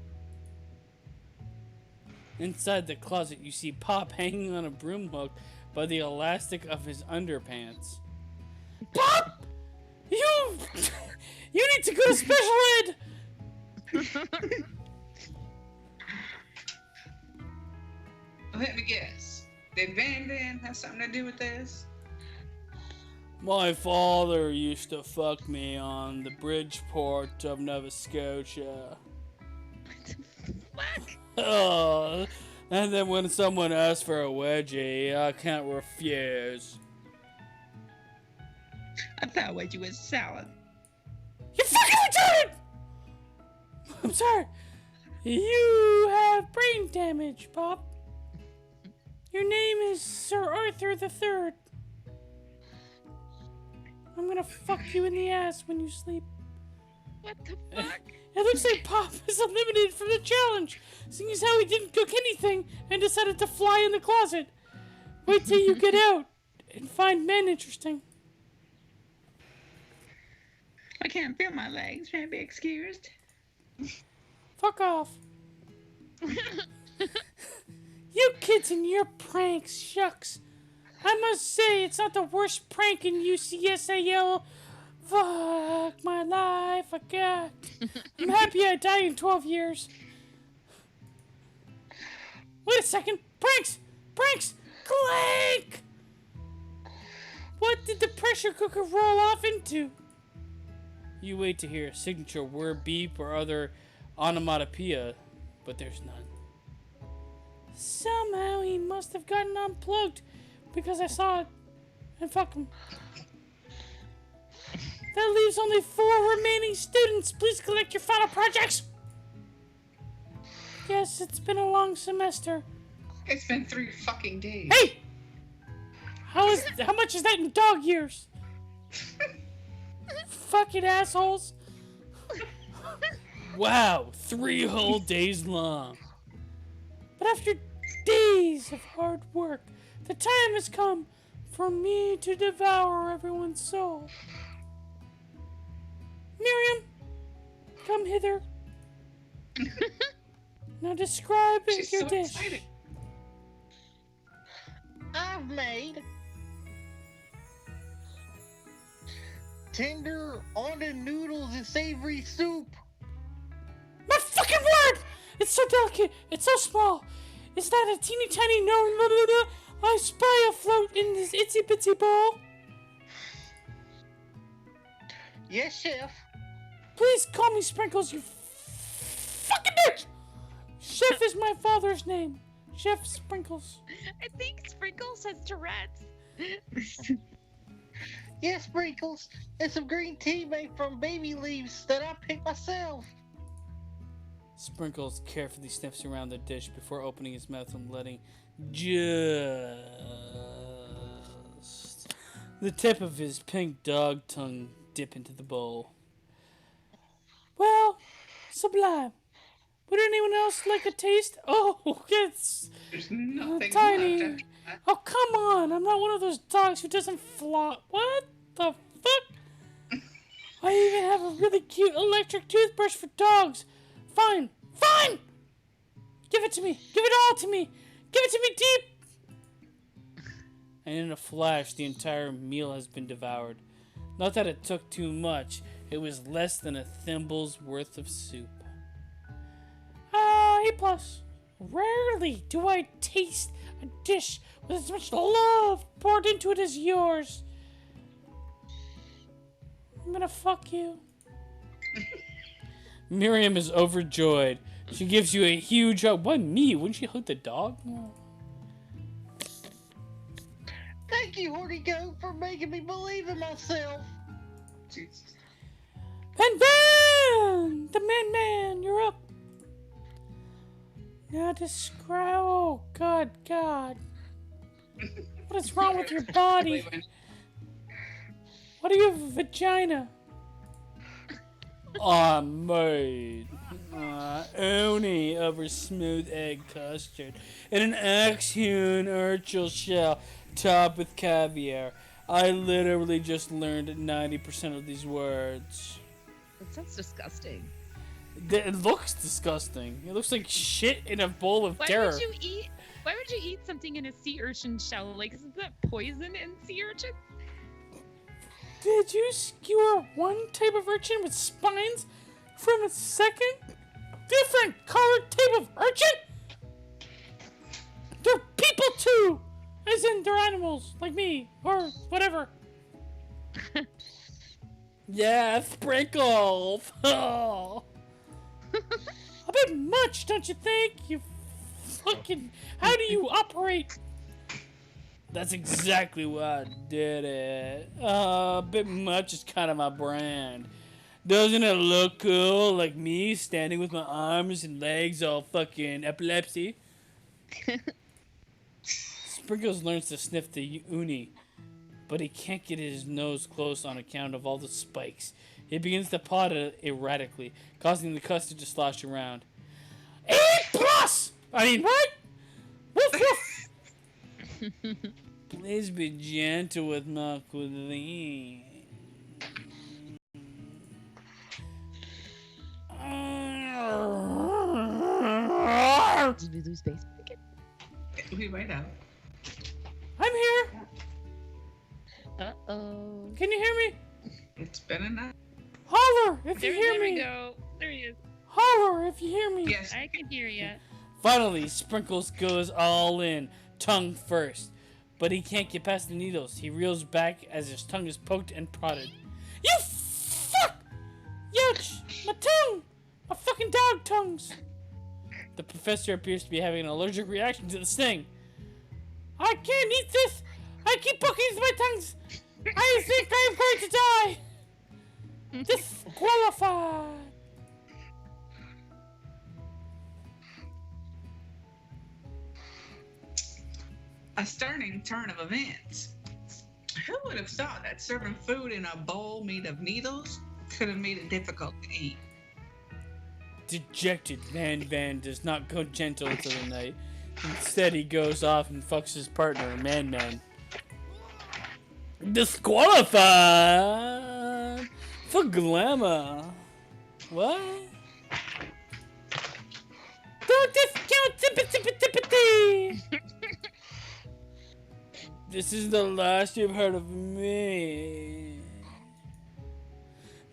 Inside the closet, you see Pop hanging on a broom hook by the elastic of his underpants. Pop! You need to go to special ed! Let me guess. Did Van Damme have something to do with this? My father used to fuck me on the Bridgeport of Nova Scotia. Fuck. Oh, and then when someone asks for a wedgie, I can't refuse. I thought wedgie was salad. You fucking retarded! I'm sorry. You have brain damage, Pop. Your name is Sir Arthur III. I'm gonna fuck you in the ass when you sleep. What the fuck? It looks like Pop is eliminated from the challenge, seeing as how he didn't cook anything and decided to fly in the closet. Wait till you get out and find men interesting. I can't feel my legs. May I be excused? Fuck off. You kids and your pranks, shucks. I must say, it's not the worst prank in UCSAL. Fuck my life, I got. I'm happy I die in 12 years. Wait a second. Pranks! Pranks! Clank! What did the pressure cooker roll off into? You wait to hear a signature word beep or other onomatopoeia, but there's none. Somehow he must have gotten unplugged because I saw it. And fuck him. That leaves only 4 remaining students. Please collect your final projects. Yes, it's been a long semester. It's been 3 fucking days. Hey! How much is that in dog years? Fucking assholes. Wow, 3 whole days long. But after days of hard work, the time has come for me to devour everyone's soul. Miriam, come hither. Now describe She's your so dish. excited. I've made tender onion noodles and savory soup. My fucking word! It's so delicate. It's so small. Is that a teeny tiny no I spy a float in this itsy bitsy bowl. Yes, Chef. Please call me Sprinkles, you fucking bitch! Chef is my father's name. Chef Sprinkles. I think Sprinkles has Tourette's. Yes, Sprinkles. And some green tea made from baby leaves that I picked myself. Sprinkles carefully sniffs around the dish before opening his mouth and letting just the tip of his pink dog tongue dip into the bowl. Well, sublime. Would anyone else like a taste? Oh, it's There's nothing tiny. left after that. Oh, come on. I'm not one of those dogs who doesn't flop. What the fuck? I even have a really cute electric toothbrush for dogs. Fine. Fine! Give it to me. Give it all to me. Give it to me deep. And in a flash, the entire meal has been devoured. Not that it took too much. It was less than a thimble's worth of soup. A+. Rarely do I taste a dish with as much love poured into it as yours. I'm gonna fuck you. Miriam is overjoyed. She gives you a huge hug. Why me? Wouldn't she hug the dog? No. Thank you, Horny Goat, for making me believe in myself. Jesus. Van Van! The man, you're up. Now describe. Oh, God. What is wrong with your body? Why do you have a vagina? Made. Oni over smooth egg custard and an axe-hewn urchel shell topped with caviar. I literally just learned 90% of these words. That sounds disgusting. It looks disgusting. It looks like shit in a bowl of terror. Why would you eat something in a sea urchin shell? Like, isn't that poison in sea urchin? Did you skewer one type of urchin with spines from a second different colored type of urchin? They're people too! As in, they're animals, like me, or whatever. Yeah, sprinkles! Oh. A bit much, don't you think? You fucking... How do you operate? That's exactly why I did it. A bit much is kind of my brand. Doesn't it look cool, like me standing with my arms and legs all fucking epilepsy? Sprinkles learns to sniff the uni, but he can't get his nose close on account of all the spikes. He begins to paw it erratically, causing the custard to slosh around. A+! I mean, what? Woof woof! Please be gentle with my cuisine. Did we lose base again? We might have. I'm here. Uh-oh. Can you hear me? It's been a night. Holler if you hear There me. we go. There he is. Holler if you hear me. Yes. I can hear you. Finally, Sprinkles goes all in, tongue first. But he can't get past the needles. He reels back as his tongue is poked and prodded. You fuck! Youch! My tongue! My fucking dog tongues! The professor appears to be having an allergic reaction to the sting. I can't eat this! I keep poking into my tongues! I think I'm going to die! Disqualified! A stunning turn of events. Who would have thought that serving food in a bowl made of needles could have made it difficult to eat? Dejected, Van does not go gentle into the night. Instead, he goes off and fucks his partner, Man. Disqualified for glamour. What? Don't discount sympathy. This is the last you've heard of me.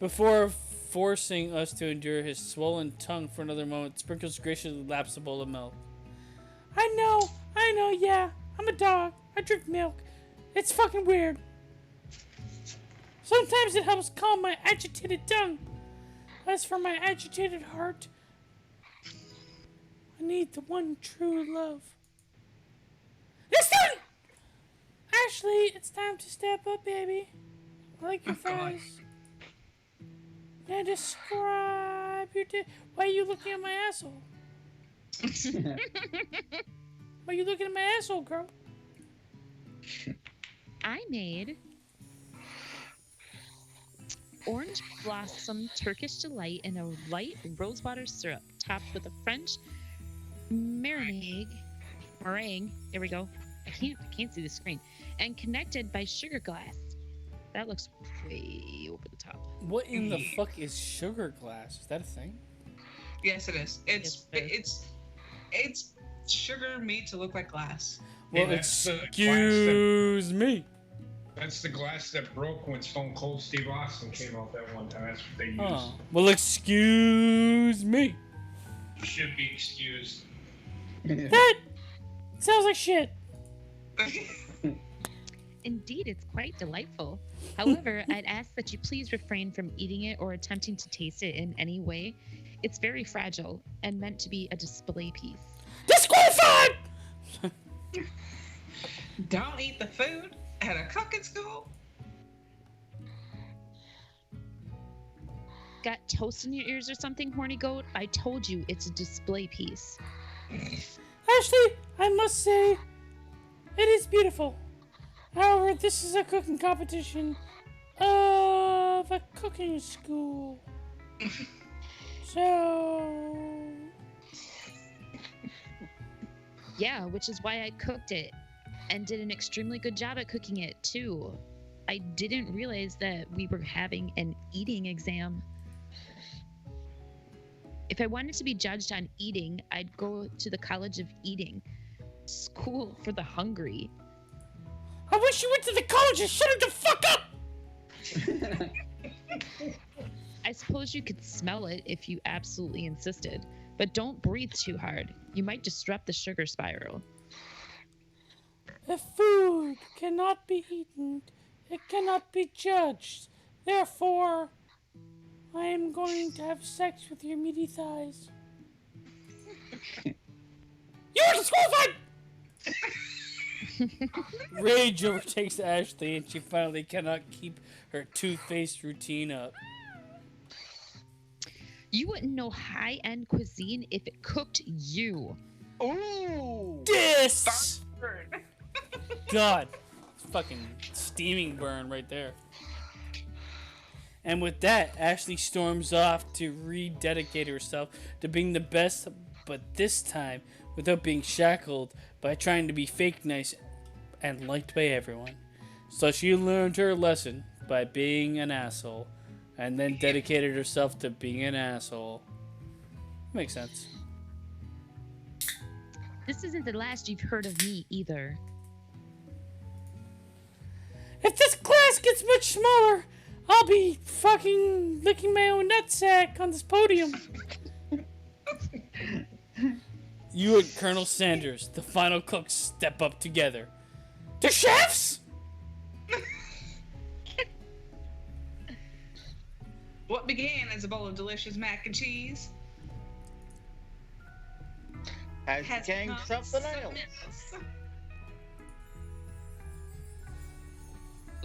Before forcing us to endure his swollen tongue for another moment, Sprinkles graciously laps a bowl of milk. I know, yeah, I'm a dog. I drink milk. It's fucking weird. Sometimes it helps calm my agitated tongue. As for my agitated heart, I need the one true love. Listen! Ashley, it's time to step up, baby. I like your fries. Now describe your Why are you looking at my asshole? Why are you looking at my asshole, girl? I made orange blossom Turkish delight in a light rosewater syrup topped with a French meringue. There we go. I can't see the screen. And connected by sugar glass. That looks way over the top. What in the fuck is sugar glass? Is that a thing? Yes, it is. Yes, it It's sugar made to look like glass. Well, Hey, that's the excuse me. That's the glass that broke when Stone Cold Steve Austin came out that one time. That's what they used. Oh. Well, excuse me. Should be excused. That sounds like shit. Indeed, it's quite delightful. However, I'd ask that you please refrain from eating it or attempting to taste it in any way. It's very fragile and meant to be a display piece. Disqualified! Don't eat the food at a cooking school. Got toast in your ears or something, Horny Goat? I told you it's a display piece. Ashley, I must say, it is beautiful. However, this is a cooking competition of a cooking school. So... Yeah, which is why I cooked it and did an extremely good job at cooking it, too. I didn't realize that we were having an eating exam. If I wanted to be judged on eating, I'd go to the College of Eating. School for the hungry. I wish you went to the college and shut it the fuck up! I suppose you could smell it if you absolutely insisted, but don't breathe too hard. You might disrupt the sugar spiral. If food cannot be eaten, it cannot be judged. Therefore, I am going to have sex with your meaty thighs. You are disqualified! Rage overtakes Ashley, and she finally cannot keep her toothpaste routine up. You wouldn't know high-end cuisine if it cooked you. Ooh! This! God. It's fucking steaming burn right there. And with that, Ashley storms off to rededicate herself to being the best, but this time without being shackled by trying to be fake nice and liked by everyone. So she learned her lesson by being an asshole, and then dedicated herself to being an asshole. Makes sense. This isn't the last you've heard of me either. If this class gets much smaller, I'll be fucking licking my own nutsack on this podium. You and Colonel Sanders, the final cooks, step up together. The chefs? What began as a bowl of delicious mac and cheese Has became become something else.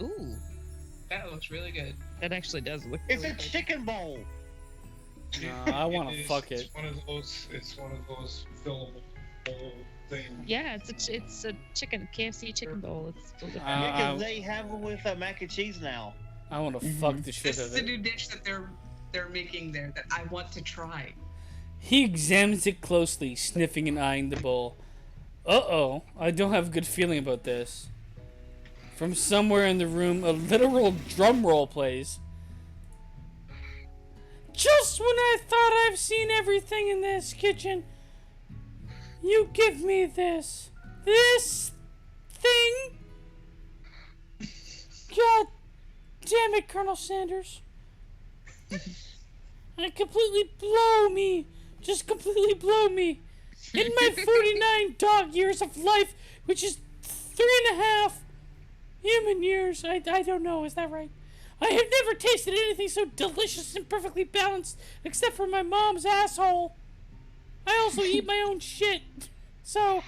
Ooh, That looks really good. that actually does look It's really a good. chicken bowl. No, I want to is. fuck it. It's one of those. It's one of those fillable bowl things. Yeah, it's a chicken KFC chicken bowl. It's still different. Uh, Yeah, 'cause they have it with mac and cheese now. I want to fuck the shit This out is of the it. new dish that they're making there that I want to try. He examines it closely, sniffing and eyeing the bowl. Uh-oh, I don't have a good feeling about this. From somewhere in the room, a literal drum roll plays. Just when I thought I've seen everything in this kitchen, you give me this. This thing? God damn it, Colonel Sanders. And completely blow me. Just completely blow me. In my 49 dog years of life, which is 3.5 human years. I don't know. Is that right? I have never tasted anything so delicious and perfectly balanced except for my mom's asshole. I also eat my own shit. So,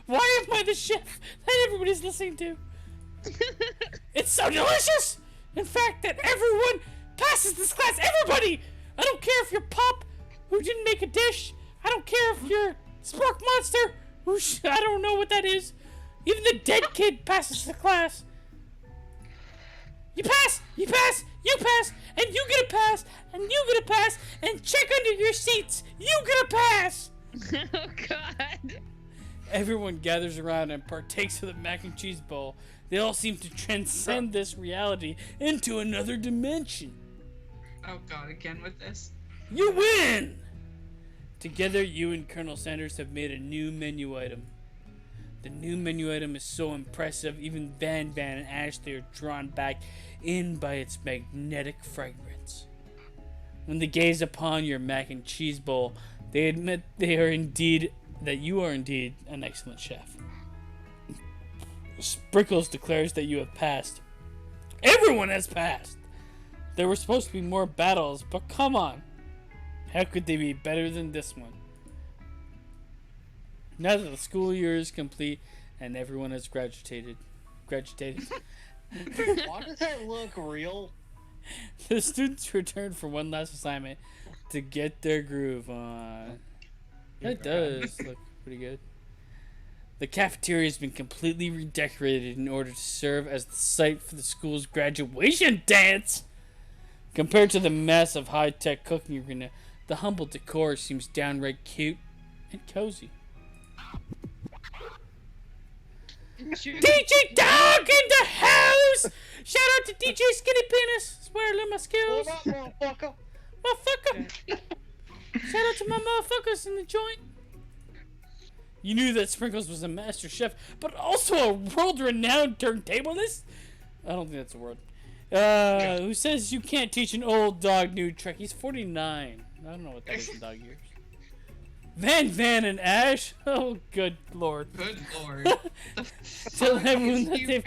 why am I the chef that everybody's listening to? It's so delicious! In fact, that everyone passes this class. Everybody! I don't care if you're Pop, who didn't make a dish. I don't care if you're Spork Monster, who I don't know what that is. Even the dead kid passes the class. You pass, you pass, you pass, and you get a pass, and you get a pass, and check under your seats. You get a pass. Oh God. Everyone gathers around and partakes of the mac and cheese bowl. They all seem to transcend this reality into another dimension. Oh God, again with this. You win! Together, you and Colonel Sanders have made a new menu item. The new menu item is so impressive, even Van and Ashley are drawn back in by its magnetic fragrance. When they gaze upon your mac and cheese bowl, they admit that you are indeed an excellent chef. Sprinkles declares that you have passed. Everyone has passed! There were supposed to be more battles, but come on! How could they be better than this one? Now that the school year is complete and everyone has graduated. Why does that look real? The students return for one last assignment to get their groove on. That does look pretty good. The cafeteria has been completely redecorated in order to serve as the site for the school's graduation dance. Compared to the massive high-tech cooking arena, the humble decor seems downright cute and cozy. DJ Dog in the house! Shout out to DJ Skinny Penis! Swear I learned my skills. What up, motherfucker? Motherfucker! Shout out to my motherfuckers in the joint. You knew that Sprinkles was a master chef, but also a world-renowned turntablist? I don't think that's a word. Who says you can't teach an old dog new trick? He's 49. I don't know what that is in dog years. Van and Ash? Oh, good lord. Good lord. Tell everyone that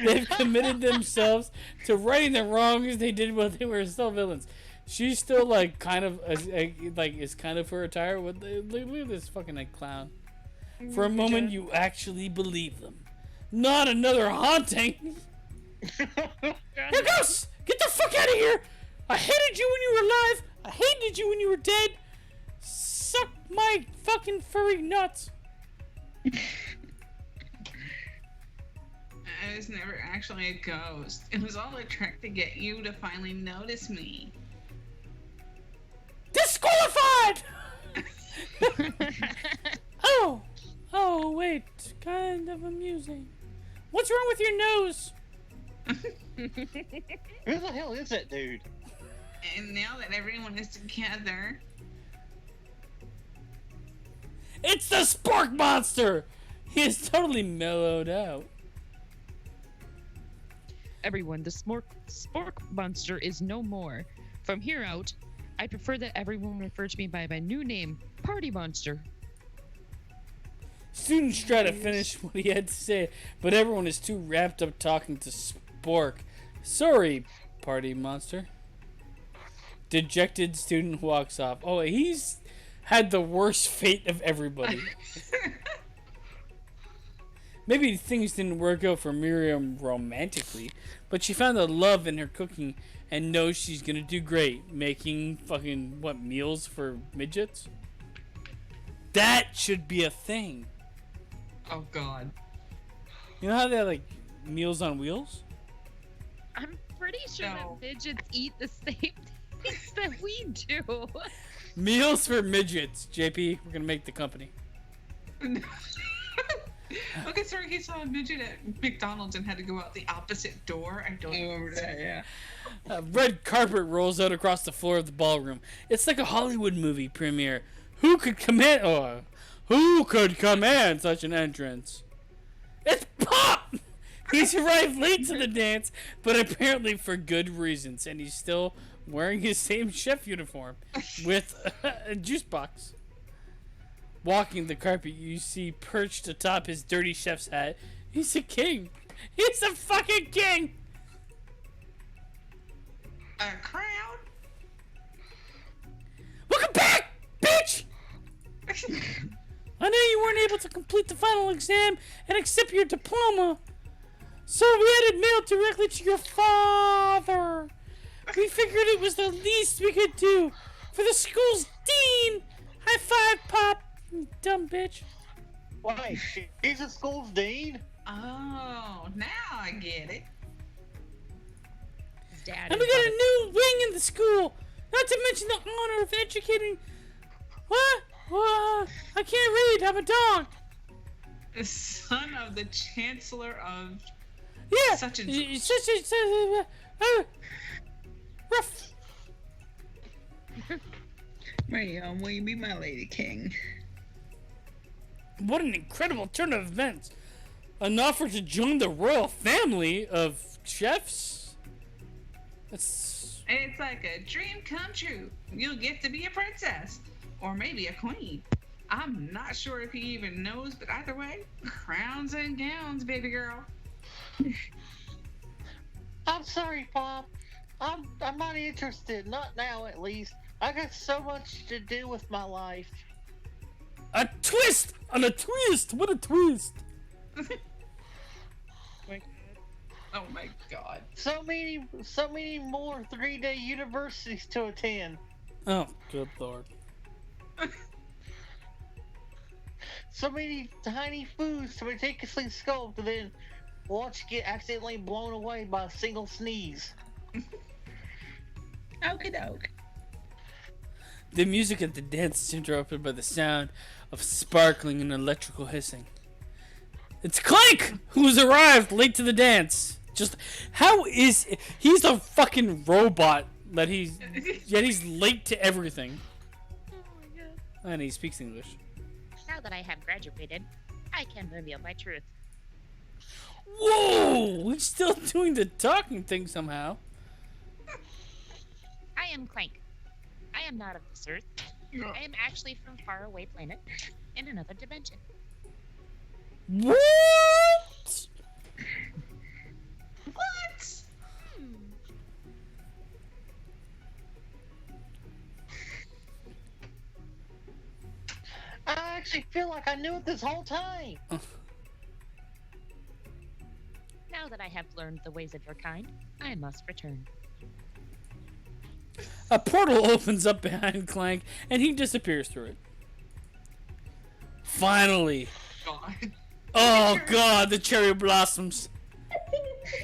they've committed themselves to righting the wrongs they did while they were still villains. She's still like kind of is kind of her attire. Look at this fucking clown. For a moment, you actually believe them. Not another haunting. Here goes! Get the fuck out of here! I hated you when you were alive. I hated you when you were dead. Suck my fucking furry nuts. I was never actually a ghost. It was all a trick to get you to finally notice me. Disqualified! Oh, wait. Kind of amusing. What's wrong with your nose? Who the hell is that dude? And now that everyone is together... It's the Spork Monster! He is totally mellowed out. Everyone, the Spork Monster is no more. From here out, I prefer that everyone refer to me by my new name, Party Monster. Students try to finish what he had to say, but everyone is too wrapped up talking to Spork. Sorry, Party Monster. Dejected student walks off. Oh, he's had the worst fate of everybody. Maybe things didn't work out for Miriam romantically, but she found the love in her cooking and knows she's gonna do great making fucking meals for midgets. That should be a thing. Oh god. You know how they have like Meals on Wheels? I'm pretty sure No. that midgets eat the same things that we do. Meals for midgets, JP. We're gonna make the company. Okay, sorry, he saw a midget at McDonald's and had to go out the opposite door. I don't remember that, yeah. A red carpet rolls out across the floor of the ballroom. It's like a Hollywood movie premiere. Who could command such an entrance? It's Pop! He's arrived late to the dance, but apparently for good reasons, and he's still wearing his same chef uniform with a juice box. Walking the carpet, you see perched atop his dirty chef's hat. He's a king. He's a fucking king. A crown? Welcome back, bitch! I know you weren't able to complete the final exam and accept your diploma, so we had it mailed directly to your father. We figured it was the least we could do for the school's dean. High five, Pop, you dumb bitch. Wait, he's the school's dean? Oh, now I get it. His dad And we is got on a new wing in the school, not to mention the honor of educating. What? I can't read. I'm a dog. The son of the chancellor of Yeah. such and Rough. will you be my lady king? What an incredible turn of events. An offer to join the royal family of chefs? That's... It's like a dream come true. You'll get to be a princess. Or maybe a queen. I'm not sure if he even knows, but either way, crowns and gowns, baby girl. I'm sorry, Pop. I'm not interested. Not now, at least. I got so much to do with my life. A twist on a twist! What a twist! Oh my god. So many more 3-day universities to attend. Oh, good lord. So many tiny foods to meticulously sculpt and then watch get accidentally blown away by a single sneeze. Okie doke. The music at the dance is interrupted by the sound of sparkling and electrical hissing. It's Clank, who's arrived late to the dance. Just how is he's a fucking robot that he's late to everything. Oh my god. And he speaks English. Now that I have graduated, I can reveal my truth. Whoa! He's still doing the talking thing somehow. I am Clank. I am not of this earth. I am actually from faraway planet in another dimension. What? What? I actually feel like I knew it this whole time. Now that I have learned the ways of your kind, I must return. A portal opens up behind Clank, and he disappears through it. Finally. God. Oh god, the cherry blossoms.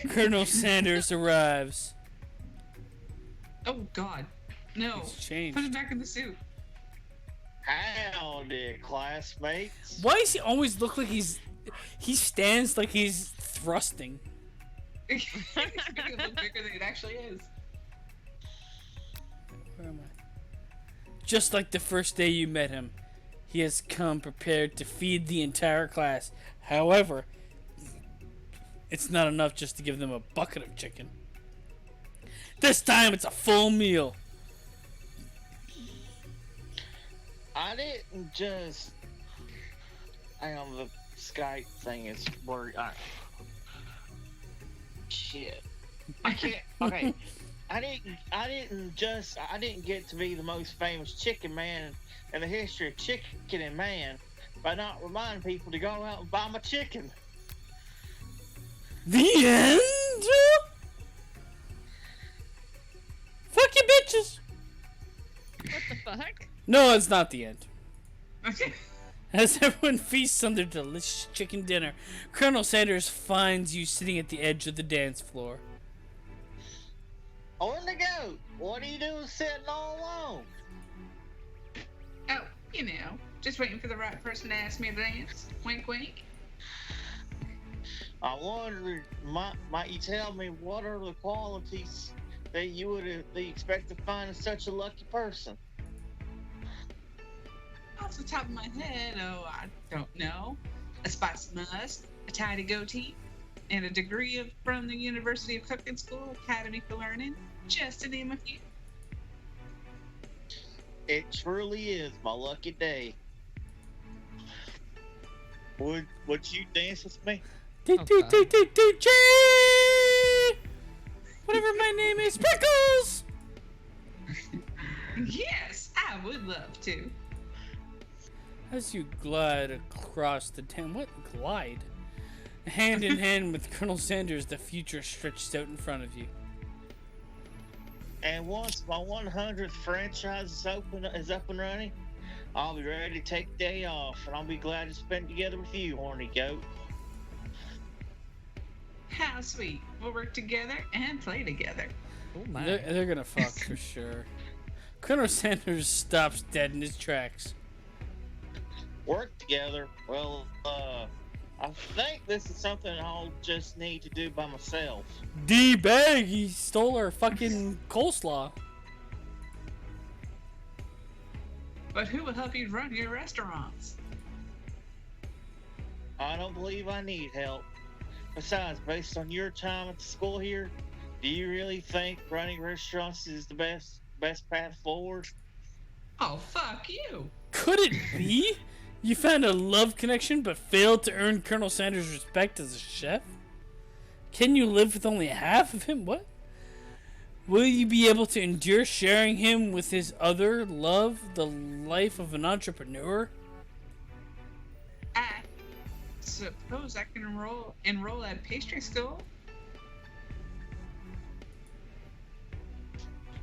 Colonel Sanders arrives. Oh god. No. He's changed. Put him back in the suit. Howdy, classmates. Why does he always look like he stands like he's thrusting? It's making it look bigger than it actually is. Where am I? Just like the first day you met him, he has come prepared to feed the entire class. However, it's not enough just to give them a bucket of chicken. This time it's a full meal. I didn't just. Hang on, the Skype thing is worried. Shit. I can't. Okay. I didn't get to be the most famous chicken man in the history of chicken and man by not reminding people to go out and buy my chicken. The end? Fuck you bitches. What the fuck? No, it's not the end. As everyone feasts on their delicious chicken dinner, Colonel Sanders finds you sitting at the edge of the dance floor. Horny Goat, what are you doing sitting all alone? Oh, you know, just waiting for the right person to ask me to dance. Wink, wink. I wondered, might you tell me what are the qualities that you would expect to find in such a lucky person? Off the top of my head, oh, I don't know. A spicy must, a tidy goatee, and a degree from the University of Cooking School Academy for Learning, just to name a few. It truly is my lucky day. Would you dance with me? DJ! Whatever my name is, Pickles! Yes, I would love to. As you glide across the town, what glide? Hand in hand with Colonel Sanders, the future stretched out in front of you. And once my 100th franchise is up and running, I'll be ready to take the day off, and I'll be glad to spend together with you, Horny Goat. How sweet. We'll work together and play together. Oh my. They're gonna fuck for sure. Colonel Sanders stops dead in his tracks. Work together? Well, I think this is something I'll just need to do by myself. D-bag! He stole our fucking coleslaw. But who will help you run your restaurants? I don't believe I need help. Besides, based on your time at the school here, do you really think running restaurants is the best path forward? Oh, fuck you. Could it be? You found a love connection but failed to earn Colonel Sanders' respect as a chef? Can you live with only half of him? What? Will you be able to endure sharing him with his other love, the life of an entrepreneur? I suppose I can enroll at pastry school.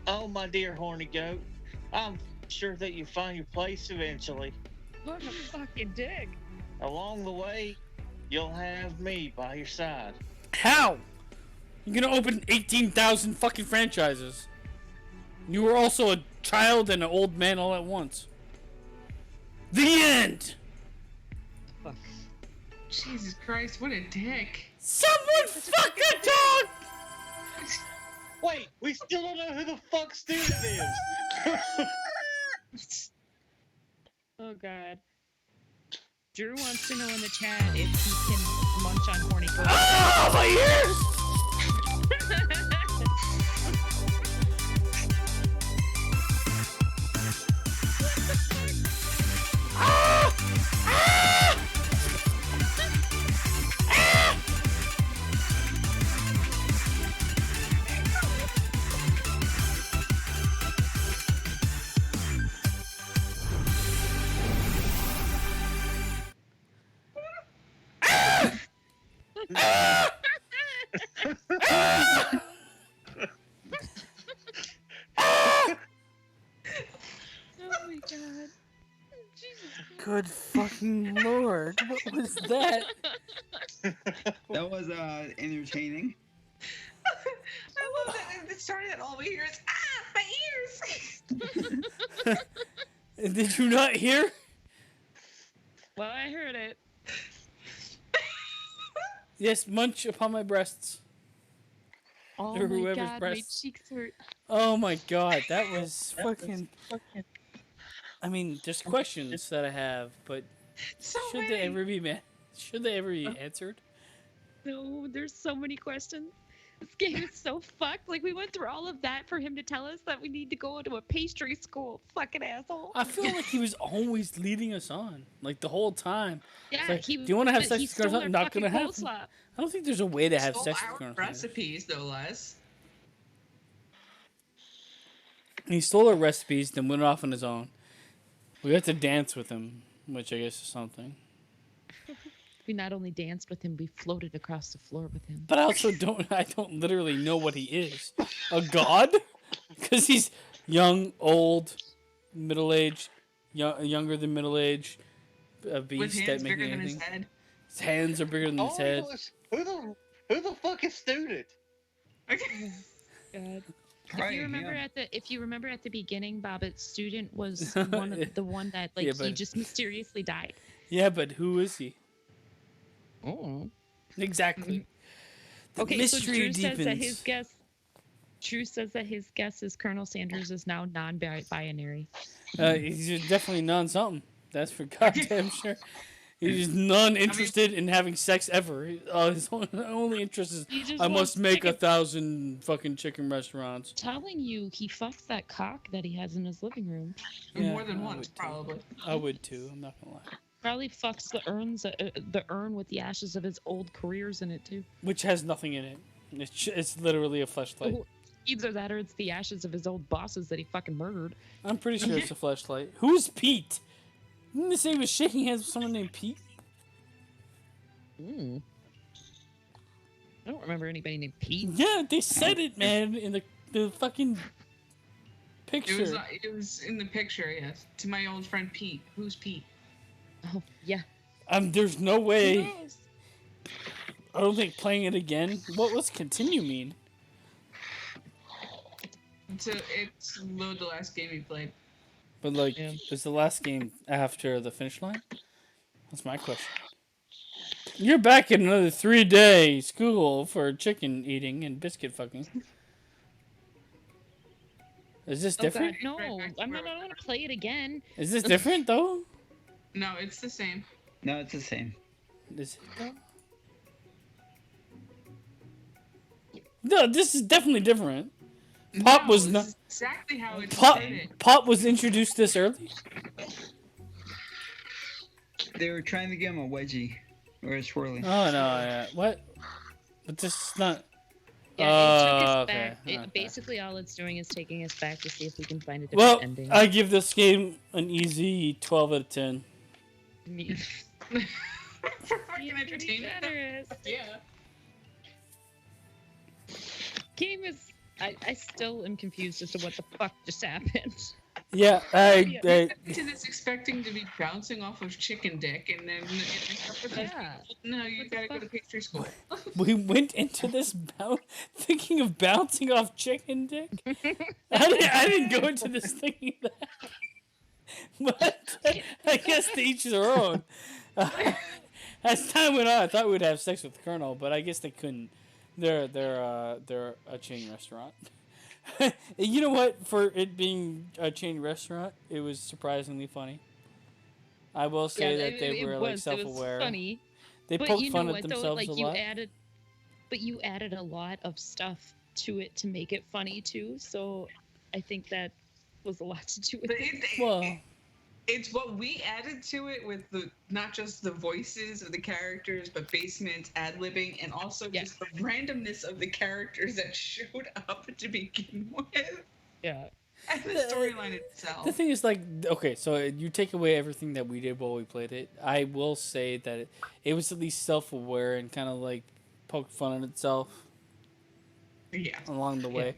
Oh, my dear Horny Goat, I'm sure that you'll find your place eventually. What a fucking dick. Along the way, you'll have me by your side. How? You're gonna open 18,000 fucking franchises. You were also a child and an old man all at once. The end! Fuck. Jesus Christ, what a dick. Someone fucking talk! Wait, we still don't know who the fuck student is. Oh god. Drew wants to know in the chat if he can munch on Horny Goat. Oh, my ears! Oh my god. Jesus Christ. Good fucking lord. What was that? That was entertaining. I love that. It started at all we hear is, my ears. Did you not hear? Well, I heard it. Yes, munch upon my breasts. Oh Or my whoever's god, my breasts. cheeks hurt. Oh my god, that was fucking... I mean, there's questions that I have, but So should many. they ever be answered? No, there's so many questions. This game is so fucked. Like, we went through all of that for him to tell us that we need to go to a pastry school. Fucking asshole. I feel like he was always leading us on, like the whole time. Yeah, like, he, do you wanna have sex he with Colonel stole Sanders? our Not gonna fucking happen. coleslaw. I don't think there's a way to have Stole sex with our Colonel Sanders. recipes, no less. He stole our recipes, then went off on his own. We got to dance with him, which I guess is something. We not only danced with him, we floated across the floor with him. But I also don't literally know what he is. A god? Because he's young, old, middle-aged, younger than middle-aged, a beast With that hands making bigger than his anything. head. His hands are bigger than his head. Who the fuck is student? God. Right, If you remember at the beginning, Bobbitt's student was one of the one that like Yeah, he but- just mysteriously died. Yeah, but who is he? Oh. Exactly. The Okay, so mystery Drew deepens. says that his guess. Drew says that his guess is Colonel Sanders is now non-binary. He's definitely non-something. That's for goddamn sure. He's non-interested in having sex ever. His only interest is, He just I wants must make chicken. 1,000 fucking chicken restaurants. Telling you, he fucks that cock that he has in his living room. Yeah, More than I once, would too. probably. I would too, I'm not gonna lie. Probably fucks the urn with the ashes of his old careers in it too. Which has nothing in it. It's literally a fleshlight. Oh, either that or it's the ashes of his old bosses that he fucking murdered. I'm pretty sure it's a fleshlight. Who's Pete? Didn't they say he was shaking hands with someone named Pete? I don't remember anybody named Pete. Yeah, they said it, man, in the fucking picture. It was in the picture, yes. To my old friend Pete. Who's Pete? Oh yeah. There's no way. Who knows? I don't think playing it again. What's continue mean? It's load the last game you played. But like, Yeah. is the last game after the finish line? That's my question. You're back in another 3-day school for chicken eating and biscuit fucking. Is this different? No, Right back to I'm where not we gonna play it again. Is this different though? No, it's the same. No, it's the same. Is it though? No, this is definitely different. Pop was this not. is exactly how it's Pop, stated. Pop was introduced this early. They were trying to give him a wedgie or a swirly. Oh no! Yeah. What? But this is not. Yeah, it took us okay, back. okay. Basically, all it's doing is taking us back to see if we can find a different Well, ending. I give this game an easy 12 out of 10. Me- For fucking You're pretty entertainment. generous. Yeah. Game is. I still am confused as to what the fuck just happened. Yeah, To this expecting to be bouncing off of chicken dick, and then Yeah. no, you What the gotta go to fuck? pastry school. we went into this thinking of bouncing off chicken dick. I didn't go into this thinking that. But I guess to each their own. As time went on, I thought we'd have sex with the Colonel, but I guess they couldn't. They're a chain restaurant. You know what? For it being a chain restaurant, it was surprisingly funny. I will say that they were like self-aware. It was funny. They But poked you fun know at what, though? themselves Like, a you lot. added a lot of stuff to it to make it funny too. So I think that was a lot to do with But it. Well, it's what we added to it with the not just the voices of the characters, but basement ad-libbing, and also Yeah. just the randomness of the characters that showed up to begin with, Yeah. and the storyline itself. the thing is, like, okay, so you take away everything that we did while we played it. I will say that it was at least self-aware and kind of like poked fun at itself Yeah. along the way.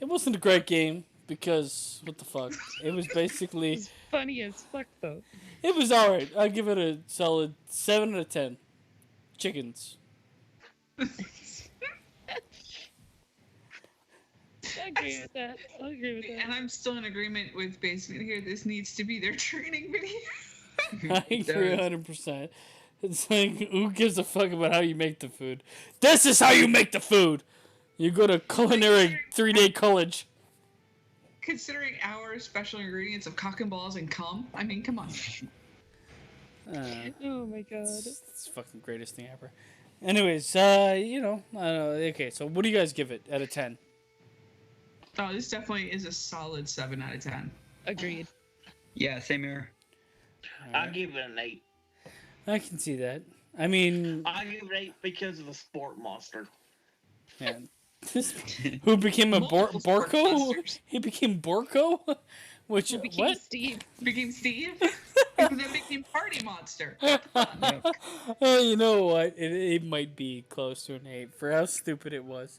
It wasn't a great game because what the fuck? It was basically. It's funny as fuck though. It was alright. I'll give it a solid 7 out of 10. Chickens. I agree with that. I agree with that. And I'm still in agreement with basement here. This needs to be their training video. I agree 100%. It's like, who gives a fuck about how you make the food? This is how you make the food! You go to culinary 3-day college. Considering our special ingredients of cock and balls and cum, I mean, come on. Oh my god. It's the fucking greatest thing ever. Anyways, you know, I don't know. Okay, so what do you guys give it out of 10? Oh, this definitely is a solid 7 out of 10. Agreed. Yeah, same here. I give it an 8. I can see that. I mean, I give it 8 because of the sport monster. man. Who became a Multiple sport Borko? monsters. He became Borko? Which, Who became what? Steve? Became Steve? And then became Party Monster. Oh, you know what? It might be close to an 8 for how stupid it was.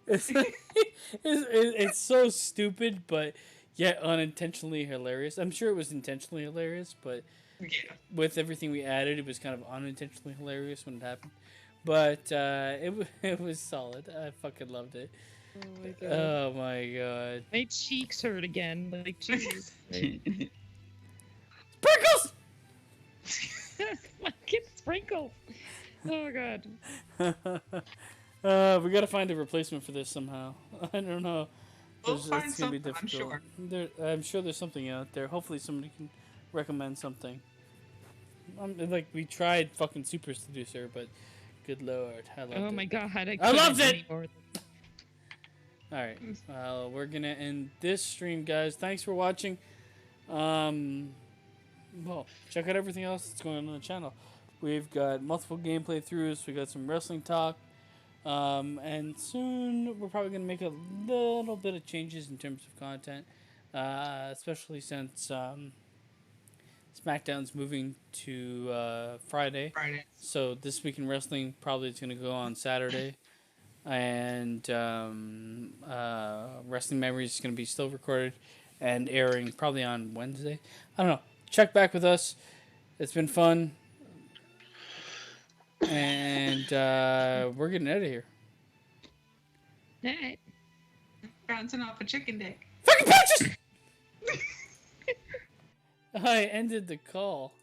It's so stupid, but yet unintentionally hilarious. I'm sure it was intentionally hilarious, but Yeah. with everything we added, it was kind of unintentionally hilarious when it happened. But it was solid. I fucking loved it. Oh my god. Oh my god. My cheeks hurt again. Like, Jesus. Sprinkles! Fucking sprinkles. Oh god. We gotta find a replacement for this somehow. I don't know. We'll It's find gonna be something, I'm difficult. sure. I'm sure there's something out there. Hopefully somebody can recommend something. Like, we tried fucking Super Seducer, but good lord, I loved it. Oh my god. I loved it! Anymore. Alright, well, we're gonna end this stream, guys. Thanks for watching. Well, check out everything else that's going on the channel. We've got multiple gameplay throughs. We got some wrestling talk. And soon we're probably going to make a little bit of changes in terms of content, especially since SmackDown's moving to Friday. Friday. So this week in wrestling probably is going to go on Saturday, and Wrestling Memories is going to be still recorded and airing probably on Wednesday. I don't know. Check back with us. It's been fun. And we're getting out of here. All right. Bouncing off a chicken dick. Fucking pouches! I ended the call.